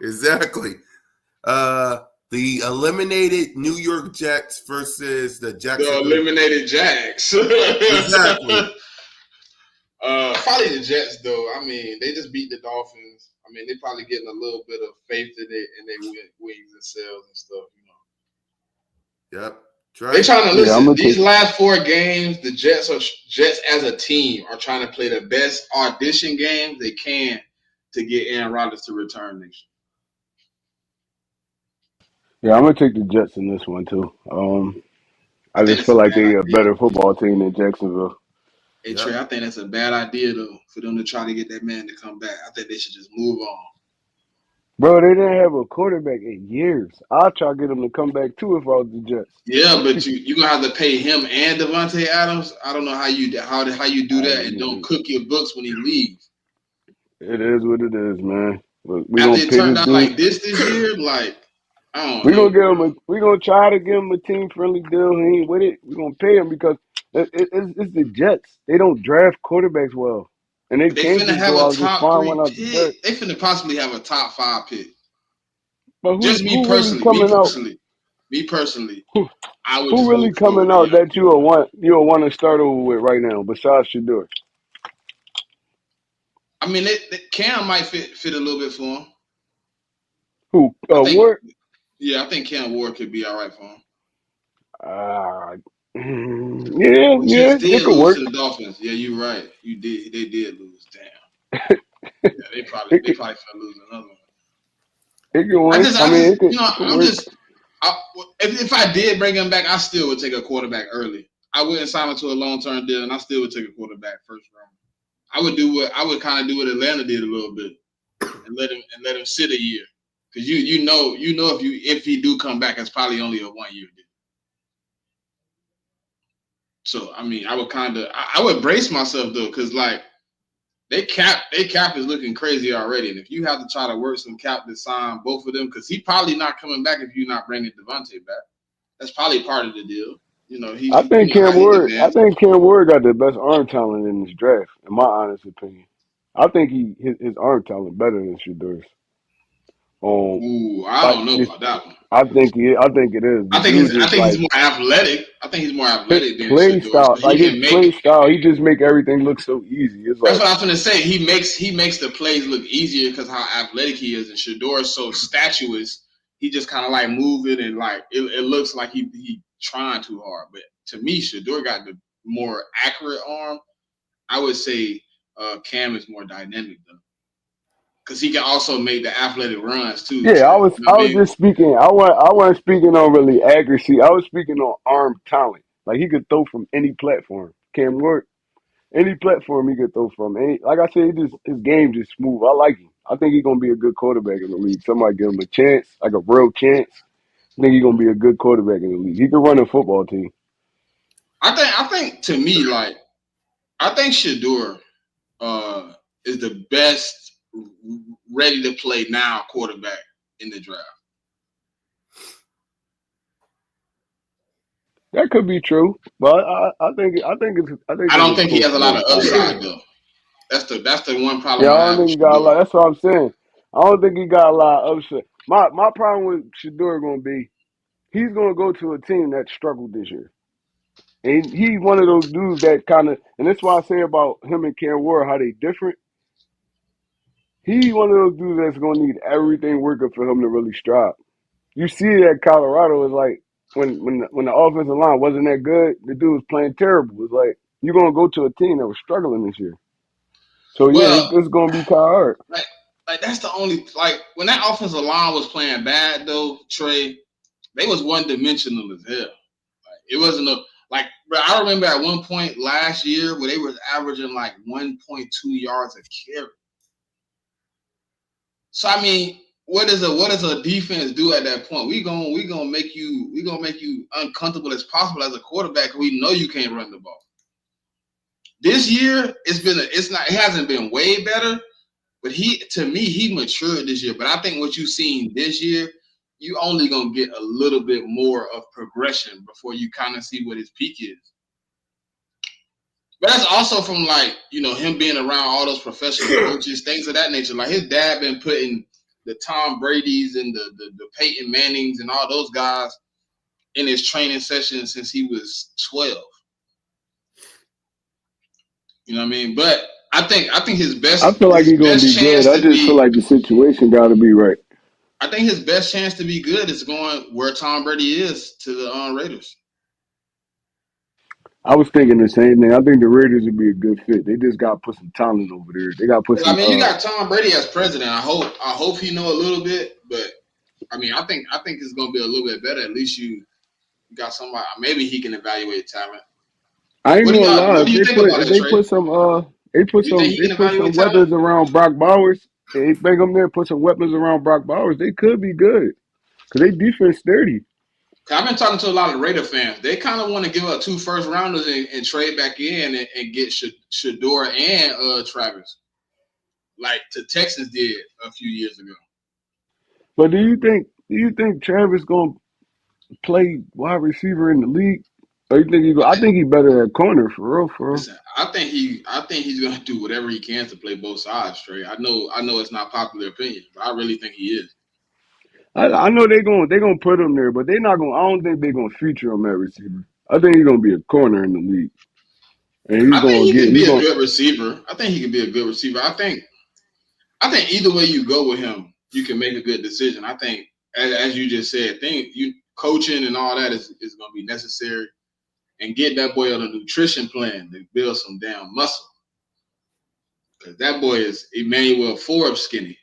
Exactly. The eliminated New York Jets versus the The Jacksonville. eliminated Jags. Exactly. Probably the Jets, though. I mean, they just beat the Dolphins. I mean, they probably getting a little bit of faith in their wings and cells and stuff. Yep. They trying to listen. I'm These last 4 games, the Jets as a team are trying to play the best audition games they can to get Aaron Rodgers to return next I'm gonna take the Jets in this one too. I I think just that's feel a like bad they a idea. better football team than Jacksonville. Hey Yep. Trey, I think that's a bad idea though for them to try to get that man to come back. I think they should just move on. Bro, they didn't have a quarterback in years. I'll try to get them to come back too if I was the Jets. Yeah, but you're gonna have to pay him and Devontae Adams. I don't know how you do that and don't cook your books when he leaves. It is what it is, man. Look, we After gonna it pay turned this out dude. like this year, like I don't We know, gonna give him bro. we gonna try to give him a team friendly deal. He ain't with it. We gonna pay him because it's the Jets. They don't draft quarterbacks well, and they But they can't finna just have go a out and just top find 3 one out the dirt. pick. They finna possibly have a top 5 pick. But Just me who really personally, coming out? I would Who just really move forward coming with a out young that quarterback. you'll want to start over with right now besides Shador? I mean, Cam might fit a little bit for him. Who? I think, Ward? yeah, I think Cam Ward could be all right for him. Uh, We yeah, just it did could lose work. to the Dolphins. Yeah, you're right. You did. They did lose. Damn. Yeah, they probably It could finna lose another one. win. I mean, it could I'm work. just. If I did bring him back, I still would take a quarterback early. I wouldn't sign him to a long-term deal, and I still would take a quarterback first round. I would kind of do what Atlanta did a little bit, and let him sit a year, because you know if he do come back, it's probably only a 1-year deal. So I mean, I would brace myself though, because like they cap is looking crazy already, and if you have to try to work some cap to sign both of them, because he probably not coming back if you're not bringing Devontae back. That's probably part of the deal. You know, I think how Cam he Ward. I demands. think Cam Ward got the best arm talent in this draft, in my honest opinion. I think his arm talent better than Shador's. Ooh, I Like don't know just about that one. I think it is. The dude I just think he's like more athletic. I think he's more his athletic than play Shador, style, so he like his can make. play style, he just make everything look so easy. It's That's like, what I was gonna say. He makes the plays look easier because how athletic he is, and Shador is so statuous. He just kind of like moving and like it looks like he trying too hard. But to me, Shador got the more accurate arm. I would say Cam is more dynamic though, because he can also make the athletic runs too. yeah, To you know I what I was mean, just speaking. I wasn't speaking on really accuracy. I was speaking on arm talent. Like he could throw from any platform. Cam Ward, any platform he could throw from. Any, like I said, his game just smooth. I like him. I think he's gonna be a good quarterback in the league. Somebody give him a chance, like a real chance. I think he's gonna be a good quarterback in the league. He can run a football team. I think to me, like I think Shador is the best ready to play now quarterback in the draft. That could be true, but I think I don't it's think he close has a to lot that of honestly. upside though. That's the one Yeah, problem I I don't have with think he got a Shador. lot. That's what I'm saying. I don't think he got a lot of upset. My problem with Shador gonna be he's gonna go to a team that struggled this year. And he's one of those dudes that kind of, and that's why I say about him and Cam Ward how they different. He's one of those dudes that's gonna need everything working for him to really strive. You see that Colorado is like when the offensive line wasn't that good, the dude was playing terrible. It's like you're gonna go to a team that was struggling this year. So yeah, Well, it's gonna be kind of hard. like like that's the only like when that offensive line was playing bad though, Trey, they was one dimensional as hell. Like it wasn't a like bro, I remember at one point last year where they was averaging like 1.2 yards a carry. So I mean, what does a defense do at that point? We gonna make you uncomfortable as possible as a quarterback. We know you can't run the ball. This year, it hasn't been way better, but he matured this year. But I think what you've seen this year, you only gonna get a little bit more of progression before you kind of see what his peak is. But that's also from like, him being around all those professional coaches, things of that nature. Like his dad been putting the Tom Brady's and the Peyton Mannings and all those guys in his training sessions since he was 12. You know what I mean? But I think I feel like his he's gonna best be good. chance I to just feel be like the situation got to be right. I think his best chance to be good is going where Tom Brady is to the Raiders. I was thinking the same thing. I think the Raiders would be a good fit. They just got to put some talent over there. They got to put I some. mean, you got Tom Brady as president. I hope he know a little bit, but I mean, I think it's gonna be a little bit better. At least you got somebody. Maybe he can evaluate talent. I ain't gonna lie. What do you think about If that, they Trey? put some You think he they can put evaluate some talent? weapons around Brock Bowers. They bring them there, put some weapons around Brock Bowers. They could be good because they defense sturdy. I've been talking to a lot of Raider fans. They kind of want to give up 2 first rounders and trade back in and get Shador and Travis, like the Texans did a few years ago. But do you think Travis gonna play wide receiver in the league? Or you think he go? I think he better at corner for real, for real. Listen, I think he's gonna do whatever he can to play both sides, Trey. I know it's not popular opinion, but I really think he is. I know they gonna put him there, but they not gonna. I don't think they're gonna feature him at receiver. I think he's gonna be a corner in the league, and he's I think gonna he get. can He's be a gonna. good receiver. I think he can be a good receiver. I think either way you go with him, you can make a good decision. I think, as you just said, you coaching and all that is going to be necessary, and get that boy on a nutrition plan to build some damn muscle. Because that boy is Emmanuel Forbes skinny.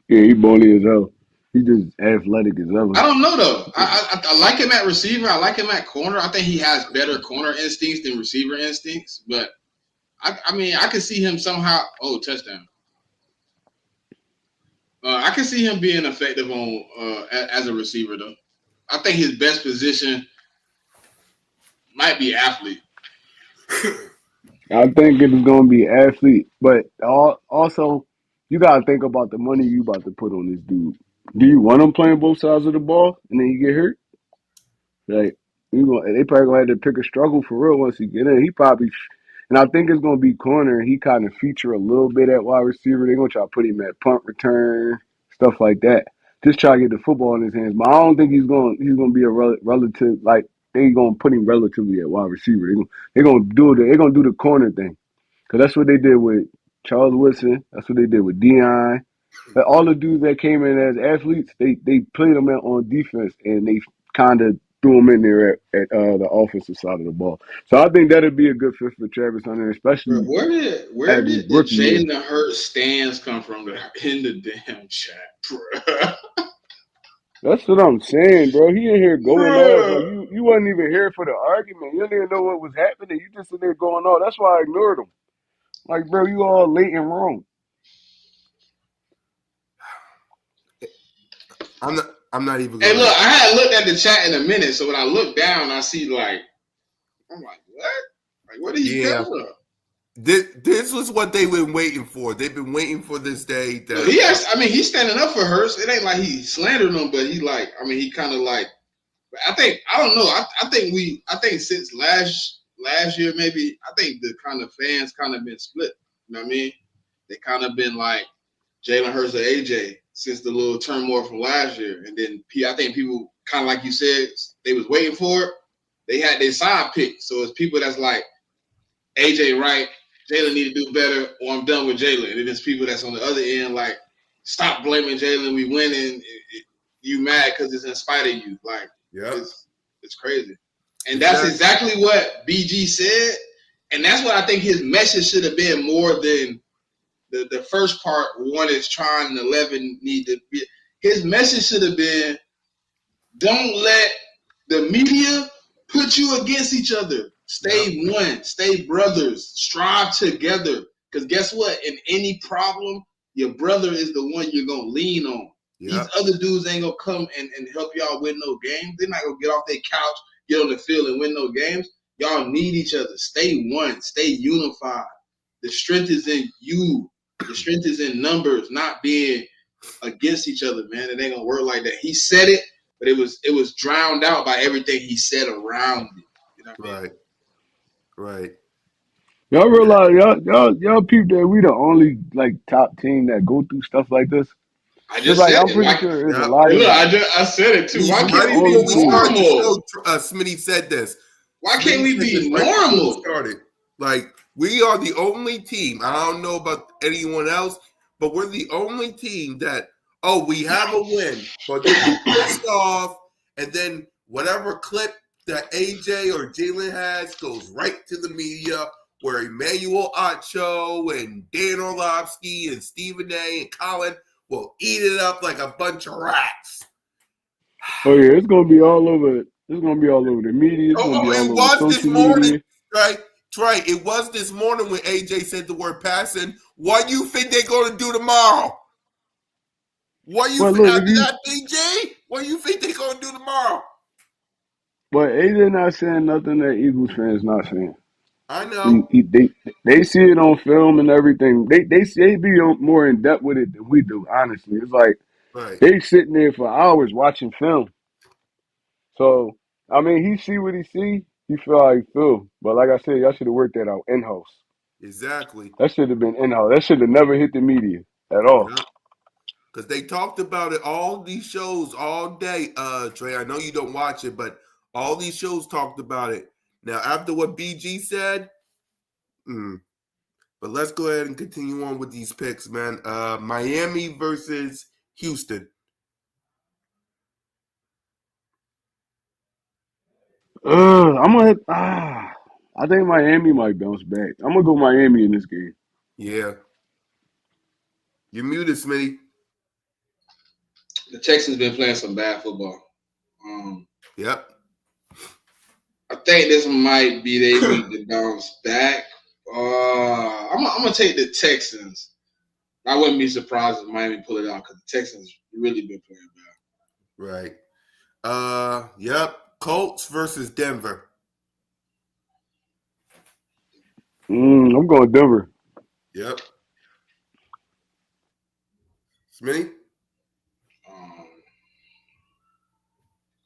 Yeah, he bony as hell. He just athletic as ever. I don't know though. I like him at receiver. I like him at corner. I think he has better corner instincts than receiver instincts. But I mean, I could see him somehow. Oh, touchdown! I can see him being effective on as a receiver though. I think his best position might be athlete. I think it's gonna be athlete, but also you gotta think about the money you about to put on this dude. Do you want him playing both sides of the ball and then you get hurt? Like they probably gonna have to pick a struggle for real once he get in. He probably, and I think it's gonna be corner. He kind of feature a little bit at wide receiver. They're gonna try to put him at punt return, stuff like that. Just try to get the football in his hands. But I don't think he's gonna be a relative like they gonna put him relatively at wide receiver. They're gonna do the corner thing because that's what they did with Charles Woodson. That's what they did with Dion. All the dudes that came in as athletes, they played them on defense and they kind of threw them in there at the offensive side of the ball. So I think that'd be a good fit for Travis Hunter, Bro, especially where as his did the rookie year. Jalen Hurts stands come from in the damn chat, bro? That's what I'm saying, bro. He in here going off like Bro. you wasn't even here for the argument. You didn't even know what was happening. You just in there going off. That's why I ignored him. Like, bro, you all late and wrong. I'm not even Hey, gonna. look, I had looked at the chat in a minute, so when I look down, I see like, I'm like, what? Like, where did he Yeah. come from? This was what they've been waiting for. They've been waiting for this day. No, That he's standing up for Hurst. It ain't like he slandered him, but he kind of like. I don't know. I think since last year maybe, I think the kind of fans kind of been split. You know what I mean? They kind of been like Jalen Hurts or AJ since the little turmoil from last year, and then I think people kind of like you said they was waiting for it. They had their side pick, so it's people that's like AJ right, Jalen need to do better, or I'm done with Jalen. And then there's people that's on the other end like, stop blaming Jalen, we winning. You mad because it's in spite of you. Like, Yep. it's crazy. And that's exactly what BG said. And that's what I think his message should have been more than the first part. One is trying and 11 need to be. His message should have been, don't let the media put you against each other. Stay one. Stay brothers. Strive together. Because guess what? In any problem, your brother is the one you're going to lean on. Yep. These other dudes ain't going to come and help y'all win no games. They're not going to get off their couch, get on the field, and win no games. Y'all need each other. Stay one. Stay unified. The strength is in you. The strength is in numbers, not being against each other, man. It ain't going to work like that. He said it, but it was drowned out by everything he said around it. You know what I mean? Right. Y'all realize y'all people that we the only like top team that go through stuff like this. I just said I'm pretty sure there's a lot of. Look, I said it too. Why can't we Before be we started the normal? show, Smitty said this. Why can't we be normal? Like, we are the only team. I don't know about anyone else, but we're the only team that, we have a win, but then we pissed off, and then whatever clip that AJ or Jalen has goes right to the media, where Emmanuel Acho and Dan Orlovsky and Stephen A. and Colin will eat it up like a bunch of rats. Oh yeah, it's gonna be all over. It's gonna be all over the media. It's gonna be all over social media. Right? Right. It was this morning when AJ said the word passing. What do you think they're going to do tomorrow? What do you think after that, BJ? What do you think they're going to do tomorrow? But AJ not saying nothing that Eagles fans not saying. I know. They see it on film and everything. They be more in depth with it than we do. Honestly, it's like they sitting there for hours watching film. So I mean, he see what he see. He feel how he feel. But like I said, y'all should have worked that out in house. Exactly. That should have been in house. That should have never hit the media at all. Because they talked about it all these shows all day. Trey, I know you don't watch it, but all these shows talked about it. Now, after what BG said, but let's go ahead and continue on with these picks, man. Miami versus Houston. I think Miami might bounce back. I'm gonna go Miami in this game. Yeah. You're muted, Smitty. The Texans been playing some bad football. Yep. I think this might be their week to bounce back. I'm gonna take the Texans. I wouldn't be surprised if Miami pull it out because the Texans really been playing bad. Right. Yep. Colts versus Denver. I'm going Denver. Yep. Smitty?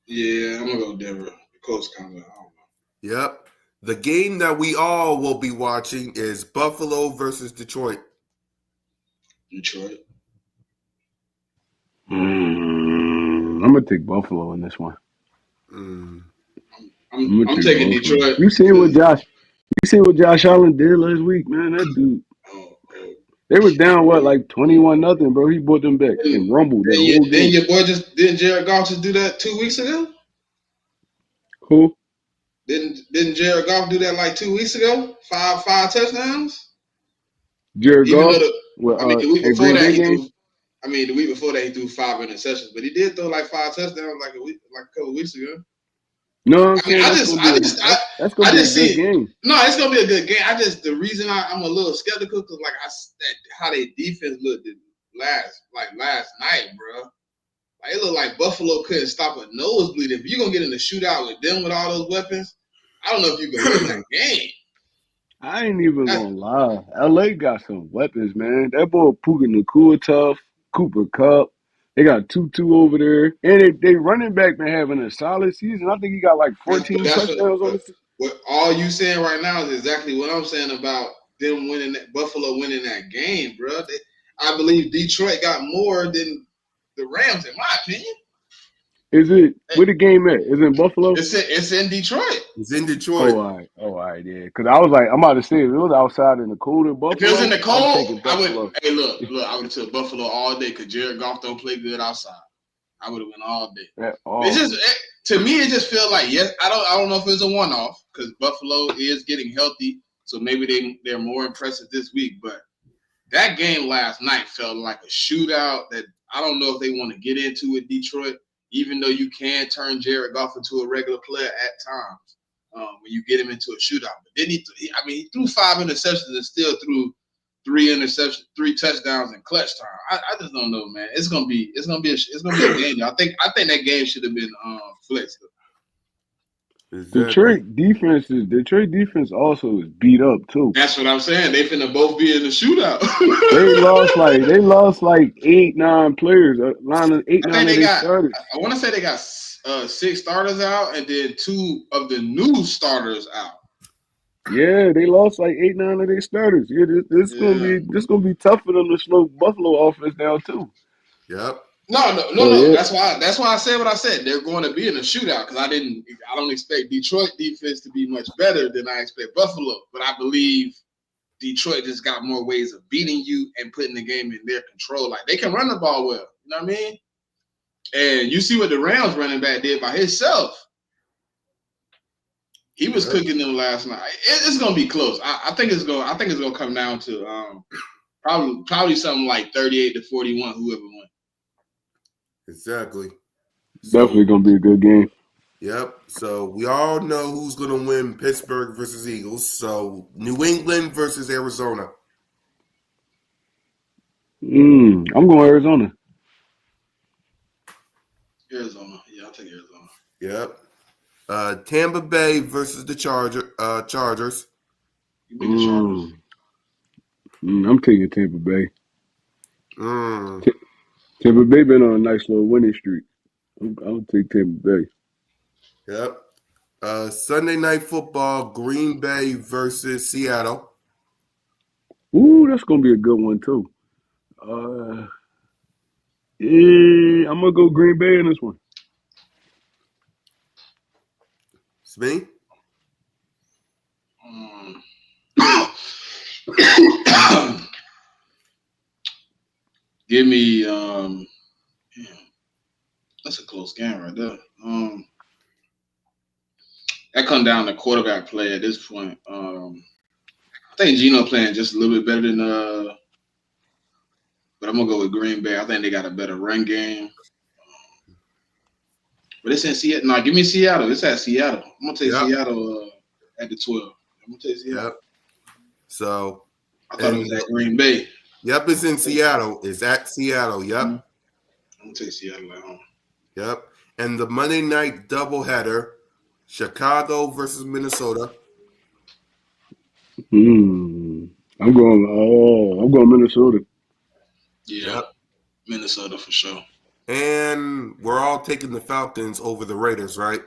Yeah, I'm gonna go Denver. The Colts kind of. I don't know. Yep. The game that we all will be watching is Buffalo versus Detroit. Detroit. I'm gonna take Buffalo in this one. I'm taking Buffalo. Detroit. You seen what Josh Allen did last week, man? That dude. They was down like 21-0, bro. He brought them back and rumbled that whole game. Didn't Jared Goff just do that 2 weeks ago? Who? Didn't Jared Goff do that like 2 weeks ago? Five touchdowns. Jared Goff. The week before that the week before that he threw 5 interceptions, but he did throw like 5 touchdowns like a couple weeks ago. No, I'm saying that's gonna be a good game. No, it's gonna be a good game. The reason I'm a little skeptical because how their defense looked last night, bro. Like, it looked like Buffalo couldn't stop a nosebleed. If you're gonna get in a shootout with them with all those weapons, I don't know if you can win that game. I ain't even gonna lie. LA got some weapons, man. That boy Puka Nakua tough, Cooper Cup. They got Tutu over there. And they running back been having a solid season. I think he got like 14 That's touchdowns on the season. what all you saying right now is exactly what I'm saying about them winning Buffalo winning that game, bro. I believe Detroit got more than the Rams, in my opinion. Is it where the game at? Is it in Buffalo? It's in Detroit. It's in Detroit. All right, yeah. Because I was like, I'm about to say if it was outside in the cold in If it was in Buffalo, the I'm cold, taking I Buffalo. would. Hey, look, I would have took Buffalo all day because Jared Goff don't play good outside. I would have went all day. It's just to me, it just feels like yes. I don't know if it's a one-off because Buffalo is getting healthy, so maybe they're more impressive this week. But that game last night felt like a shootout that I don't know if they want to get into with Detroit, even though you can turn Jared Goff into a regular player at times when you get him into a shootout. But then he threw 5 interceptions and still threw 3 touchdowns in clutch time. I just don't know, man. It's gonna be a game. I think that game should have been flexed. Exactly. Detroit defense also is beat up too. That's what I'm saying. They finna both be in the shootout. They lost like 8-9 players. 8-9 of their starters. I want to say they got 6 starters out, and then 2 of the new starters out. Yeah, they lost like 8-9 of their starters. Yeah, this gonna be tough for them to slow Buffalo offense down too. Yep. No. That's why I said what I said. They're going to be in a shootout because I don't expect Detroit defense to be much better than I expect Buffalo. But I believe Detroit just got more ways of beating you and putting the game in their control. Like they can run the ball well. You know what I mean? And you see what the Rams running back did by himself. He was cooking them last night. It's gonna be close. I think it's gonna come down to probably something like 38-41. Whoever wins. Exactly. Definitely gonna be a good game. Yep. So we all know who's gonna win Pittsburgh versus Eagles. So New England versus Arizona. I'm going Arizona. Arizona. Yeah, I'll take Arizona. Yep. Tampa Bay versus the Chargers. You beat the Chargers. I'm taking Tampa Bay. Mm. Tampa Bay been on a nice little winning streak. I'll take Tampa Bay. Yep. Sunday Night Football, Green Bay versus Seattle. Ooh, that's gonna be a good one too. Yeah, I'm gonna go Green Bay in this one. It's me. Give me that's a close game right there. That come down to quarterback play at this point. I think Geno playing just a little bit better than but I'm gonna go with Green Bay. I think they got a better run game. But it's in Seattle. No, give me Seattle. It's at Seattle. I'm gonna take Seattle at the 12. I'm gonna take Seattle. Yep. So I thought it was at Green Bay. Yep, it's in Seattle. It's at Seattle. Yep. I'm gonna take Seattle at home. Yep. And the Monday night doubleheader, Chicago versus Minnesota. I'm going Minnesota. Yeah. Yep. Minnesota for sure. And we're all taking the Falcons over the Raiders, right?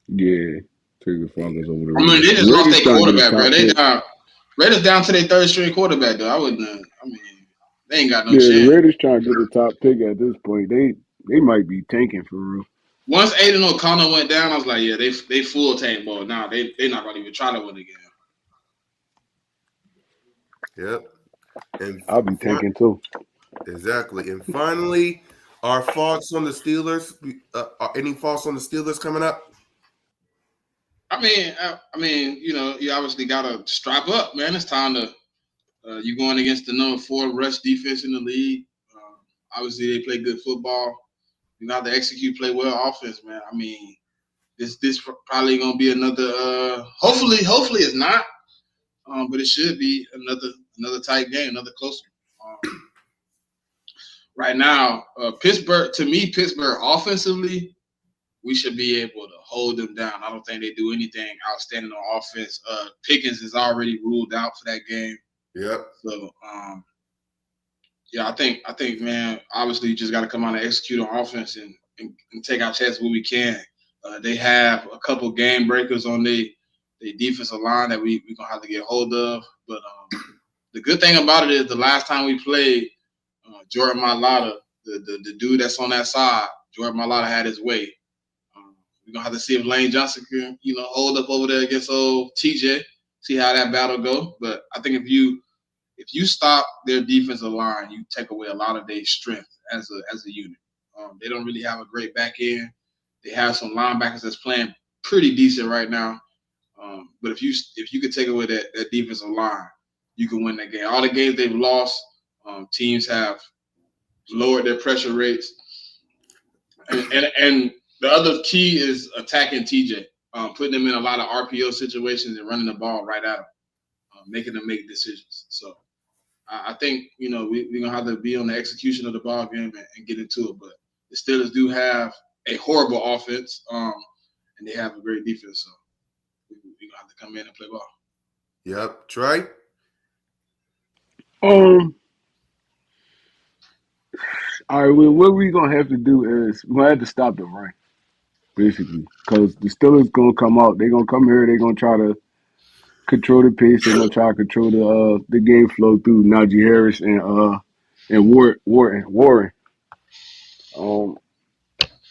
Yeah, take the Falcons over the Raiders. I mean, they just lost their quarterback, bro. Raiders down to their 3rd string quarterback, though. I wouldn't. They ain't got no chance. The Raiders trying to get the top pick at this point. They might be tanking for real. Once Aiden O'Connell went down, I was like, yeah, they full tank ball. Now they not gonna even try to win again. Yep. And I'll be tanking too. Exactly. And finally, our thoughts on the Steelers. Any thoughts on the Steelers coming up? I mean, you obviously gotta strap up, man. It's time to. You're going against the number 4 rush defense in the league. Obviously, they play good football. You got to execute, play well offense, man. I mean, this probably gonna be another. Hopefully it's not. But it should be another tight game, another close one. right now, Pittsburgh, to me, Pittsburgh offensively, we should be able to hold them down. I don't think they do anything outstanding on offense. Pickens is already ruled out for that game. Yep. So, yeah, I think, man, obviously you just got to come out and execute on offense and take our chances where we can. They have a couple game breakers on the defensive line that we're going to have to get hold of. But the good thing about it is the last time we played, Jordan Mailata, the dude that's on that side, Jordan Mailata had his way. We're going to have to see if Lane Johnson can, hold up over there against old TJ, see how that battle go. But I think if you stop their defensive line, you take away a lot of their strength as a unit. They don't really have a great back end. They have some linebackers that's playing pretty decent right now. But if you could take away that defensive line, you can win that game. All the games they've lost, teams have lowered their pressure rates. And the other key is attacking TJ, putting them in a lot of RPO situations and running the ball right at him, making them make decisions. So I think, we're going to have to be on the execution of the ball game and get into it. But the Steelers do have a horrible offense, and they have a great defense. So we're going to have to come in and play ball. Yep. Trey? All right, well, what we're going to have to do is we're going to have to stop the run, basically, because the Steelers going to come out. They're going to come here. They're going to try to control the pace. They're going to try to control the game flow through Najee Harris and Warren.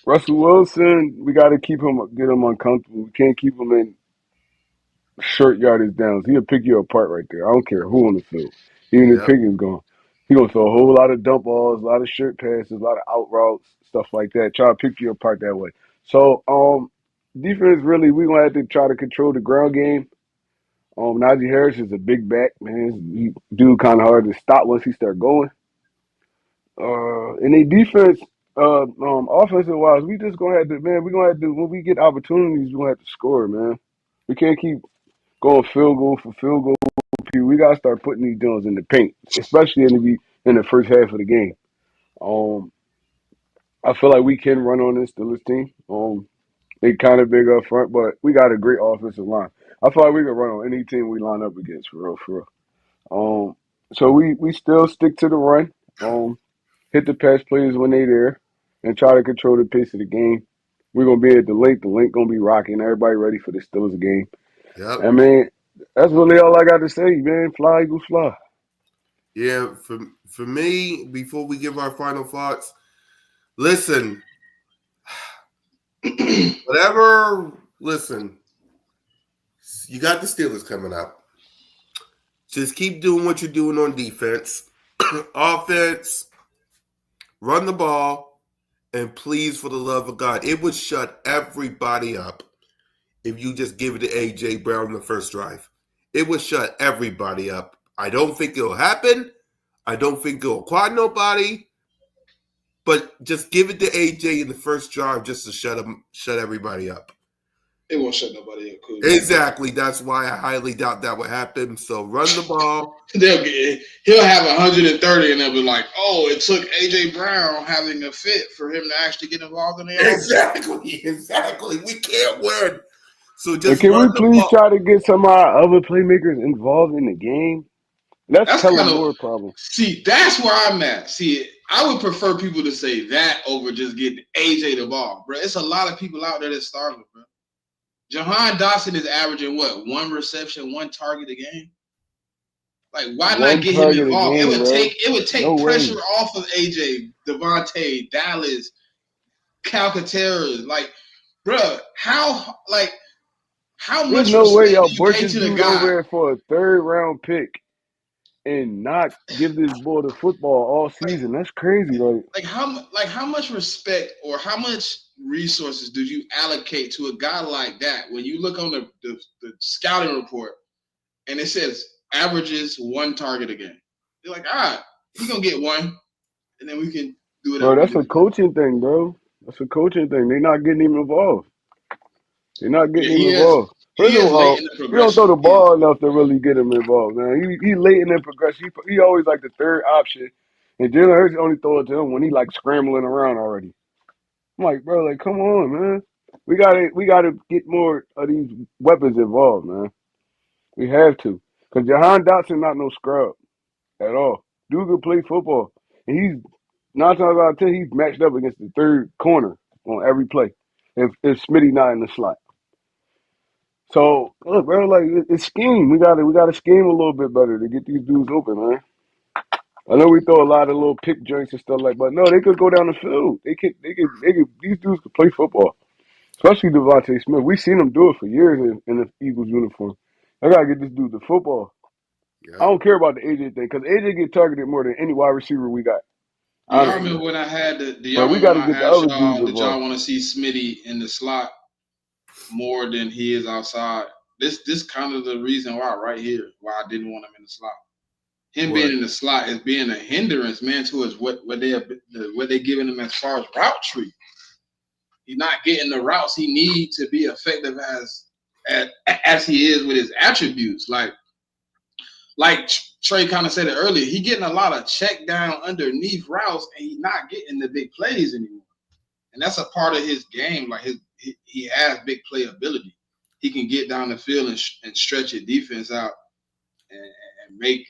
Russell Wilson, we got to get him uncomfortable. We can't keep him in short yardage downs. He'll pick you apart right there. I don't care who on the field. Even if Pickens gone. He's going to throw a whole lot of dump balls, a lot of short passes, a lot of out routes, stuff like that. Try to pick you apart that way. So, defense, really, we're going to have to try to control the ground game. Najee Harris is a big back, man. He dude kind of hard to stop once he start going. And the defense, offensive wise, we just gonna have to, man. We're gonna have to, when we get opportunities, we're gonna have to score, man. We can't keep going field goal for field goal. We gotta start putting these Jones in the paint, especially in the first half of the game. I feel like we can run on this Steelers team. They kind of big up front, but we got a great offensive line. I feel like we can run on any team we line up against, for real. So we still stick to the run. Hit the pass plays when they there, and try to control the pace of the game. We're gonna be at the link. The link gonna be rocking. Everybody ready for the Steelers game. Yep. I mean, that's really all I got to say, man. Fly, Eagles, fly. Yeah, for me, before we give our final thoughts, listen, you got the Steelers coming up. Just keep doing what you're doing on defense. Offense, run the ball, and please, for the love of God, it would shut everybody up if you just give it to A.J. Brown in the first drive. It would shut everybody up. I don't think it'll happen. I don't think it'll quad nobody. But just give it to A.J. in the first drive just to shut everybody up. It won't shut nobody up. Cool. Exactly. That's why I highly doubt that would happen. So run the ball. He'll have 130 and they'll be like, oh, it took A.J. Brown having a fit for him to actually get involved in the offense. Exactly. We can't win. So just can run we please ball. try to get some of our other playmakers involved in the game? That's Kellen Moore's problem. See, that's where I'm at. See, I would prefer people to say that over just getting A.J. the ball, bro. It's a lot of people out there that's starting, bro. Jahan Dotson is averaging what? 1 reception, 1 target a game. Like, why not get him involved? It would take pressure off of AJ, Devontae, Dallas, Calcaterra. Like, bro, how much There's no way y'all do you pay to the guy over there for a 3rd round pick and not give this boy the football all season? That's crazy. How much respect or how much resources do you allocate to a guy like that when you look on the scouting report and it says averages 1 target a game? You're like, all right, he's gonna get 1, and then we can do it. Bro, that's a coaching thing, bro. That's a coaching thing. They're not getting him involved. They're not getting him involved. First of all, he don't throw the ball enough to really get him involved, man. He late in the progression. He always like the 3rd option. And Jalen Hurts only throw it to him when he like scrambling around already. I'm like, bro, like, come on, man. We gotta get more of these weapons involved, man. We have to. Because Jahan Dotson not no scrub at all. Dude can play football. And he's 9 times out of 10, he's matched up against the third corner on every play. If Smitty not in the slot. So look, bro, like it's scheme. We gotta scheme a little bit better to get these dudes open, man. I know we throw a lot of little pick joints and stuff like, but no, they could go down the field. They could. These dudes could play football, especially Devontae Smith. We seen him do it for years in the Eagles uniform. I gotta get this dude to football. I Yep. don't care about the AJ thing because AJ get targeted more than any wide receiver we got, Do y'all Yeah. honestly. remember when I had the? Do y'all But we remember got when to I get the asked other dudes y'all? Did y'all involved. want to see Smitty in the slot more than he is outside? This kind of the reason why right here why I didn't want him in the slot. Him being What? in the slot is being a hindrance, man, towards what they giving him as far as route tree. He's not getting the routes he needs to be effective as he is with his attributes. Like Trey kind of said it earlier, he getting a lot of check down underneath routes, and he's not getting the big plays anymore. And that's a part of his game. Like he has big play ability. He can get down the field and stretch your defense out and make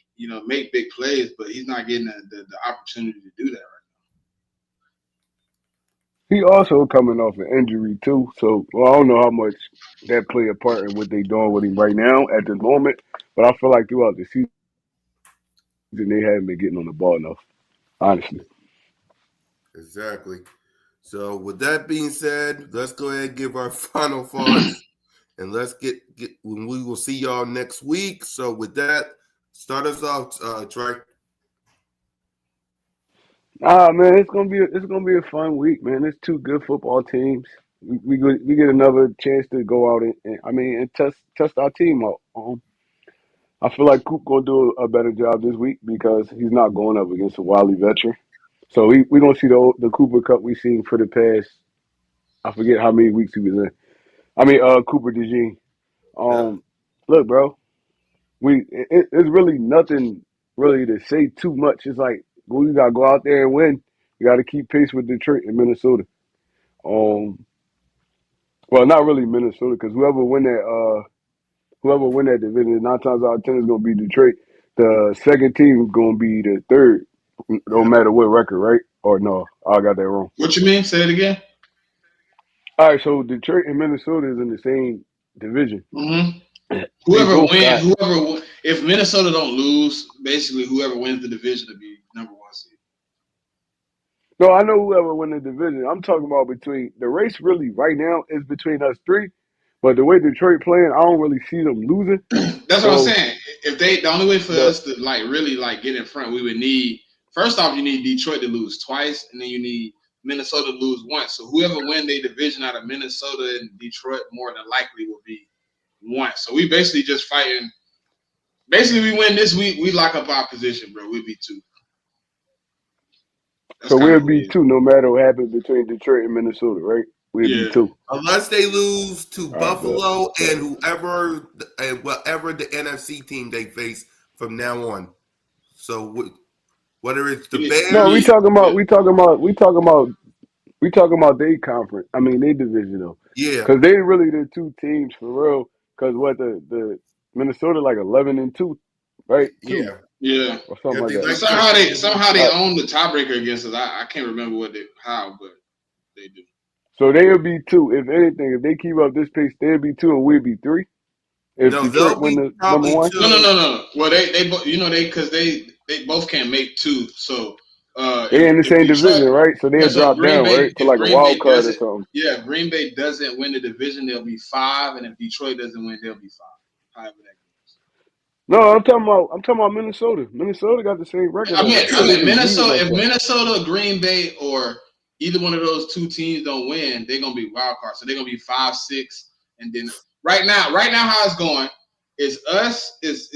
big plays, but he's not getting the opportunity to do that He also coming off an injury too, so I don't know how much that play a part in what they doing with him right now at the moment. But I feel like throughout the season they haven't been getting on the ball enough, honestly. Exactly. So with that being said, let's go ahead and give our final thoughts, and let's get when we will see y'all next week. So with that, start us off, Trey. Man, it's gonna be a fun week, man. It's two good football teams. We get another chance to go out and test our team out. I feel like Coop gonna do a better job this week because he's not going up against a wily veteran. So we gonna see the Cooper Cup we seen for the past. I forget how many weeks he was in. Cooper DeJean. Yeah. Look, bro, it's really nothing really to say too much. It's like we gotta go out there and win. We gotta keep pace with Detroit and Minnesota. Um, well, not really Minnesota because whoever win that division 9 times out of 10 is gonna be Detroit. The second team is gonna be the third, no Yeah. matter what record, right? Or no, I got that wrong. what you mean? Say it again. All right, so Detroit and Minnesota is in the same division. Mm-hmm. They both got If Minnesota don't lose, basically whoever wins the division will be number one seed. no. I know whoever win the division. I'm talking about between the race. Really, right now is between us three. But the way Detroit playing, I don't really see them losing. That's what I'm So saying. If the only way for the us to really get in front, we would need first off you need Detroit to lose twice, and then you need Minnesota to lose once. So whoever win their division out of Minnesota and Detroit more than likely will be once. So we basically just fighting. Basically, we win this week, we lock up our position, bro. We'll be two. That's so kind we'll of what it be is. two no matter what happens between Detroit and Minnesota, right? We'll be Yeah. two. Unless they lose to All right, bet. Buffalo and whatever the NFC team they face from now on. So whether it's the No, Bears, we talking about their conference. I mean, their division though, yeah, because they really the two teams for real. Because what the Minnesota like 11-2, right? Two yeah, Yeah. or something yeah. like They that. And like their somehow they All right, own the tiebreaker against us. I can't remember how, but they do. so they'll be two. If anything, if they keep up this pace, they'll be two and we'll be three. If no, Detroit they'll win be the number probably one, two. No. Well, they both because they both can't make two. So they in the if same Detroit, division, right? So yeah, they'll so drop down, right, to If like a Green wild Bay card or doesn't, something. yeah, if Green Bay doesn't win the division, they'll be five, and if Detroit doesn't win, they'll be five. However that No, I'm talking about Minnesota. Minnesota got the same goes. record as us. They just beating Minnesota. us If though. Minnesota, Green Bay, or either one of those two teams don't win, they're gonna be wild cards. So they're gonna be 5-6, and then right now, how it's going is us is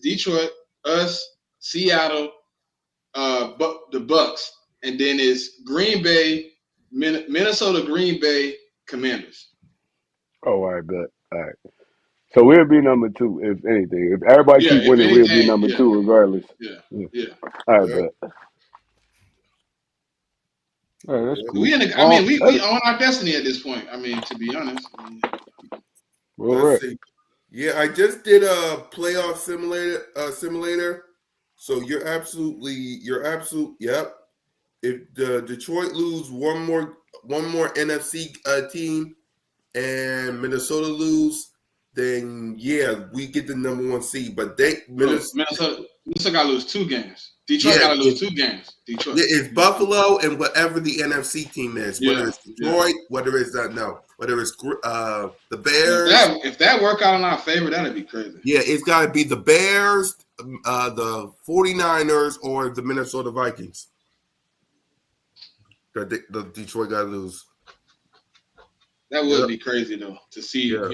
Detroit, us, Seattle, the Bucks, and then it's Green Bay, Minnesota, Green Bay, Commanders. Oh, all right, bet. All right. So we'll be number two, if anything. If everybody Yeah, keep if winning, we'll be anything, number yeah, two regardless. yeah, Yeah. yeah. All right, Yeah. bet. Yeah, that's cool. We in the, I mean, we own our destiny at this point. I mean, to be honest. I mean, Well, Let's right. see. Yeah, I just did a playoff simulator. So you're absolute. Yep. If the Detroit lose one more NFC team and Minnesota lose, then yeah, we get the number 1 seed. But so Minnesota got to lose 2 games. Detroit yeah, got to lose 2 games. Detroit. yeah, it's Buffalo and whatever the NFC team is, whether Yeah, it's Detroit, whether it's the If Bears. that work out in our favor, that'd be crazy. Yeah, it's got to be the Bears, the 49ers, or the Minnesota Vikings. The Detroit got to lose. That would be crazy though to see. Yeah.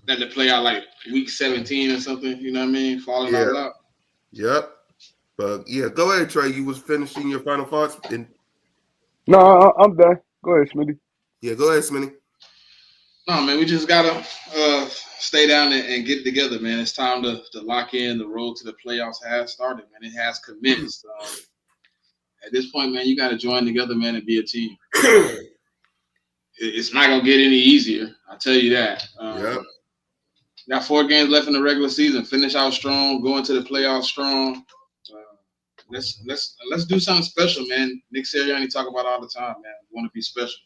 That to play out like week 17 or something. You know what I mean? Falling out loud. Yep. But yeah, go ahead, Trey. You was finishing your final thoughts. No, I'm done. Go ahead, Smitty. Yeah, go ahead, Smitty. No, man, we just gotta stay down and get together, man. It's time to lock in. The road to the playoffs has started, man. It has commenced. At this point, man, you got to join together, man, and be a team. It's not gonna get any easier. I'll tell you that. Yep. Got 4 games left in the regular season. Finish out strong. Go into the playoffs strong. Let's do something special, man. Nick Sirianni talk about it all the time, man. We want to be special.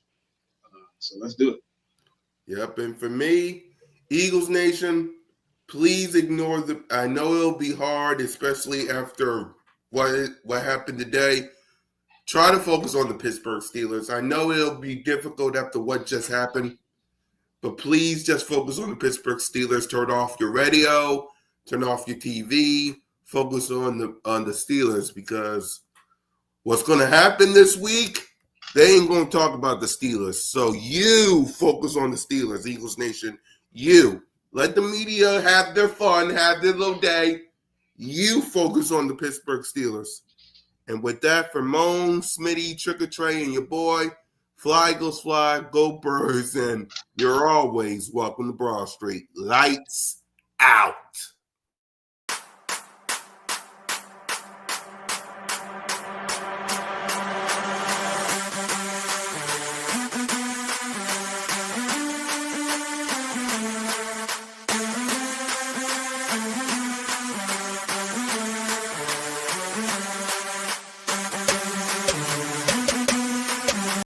So let's do it. Yep. And for me, Eagles Nation, please ignore I know it'll be hard, especially after what happened today. Try to focus on the Pittsburgh Steelers. I know it'll be difficult after what just happened, but please just focus on the Pittsburgh Steelers. Turn off your radio, turn off your TV, focus on the Steelers, because what's going to happen this week, they ain't going to talk about the Steelers. So you focus on the Steelers, Eagles Nation. You let the media have their fun, have their little day. You focus on the Pittsburgh Steelers. And with that, for Moan, Smitty, Trick Trey, and your boy, fly, Eagles, fly, go Birds, and you're always welcome to Broad Street. Lights out.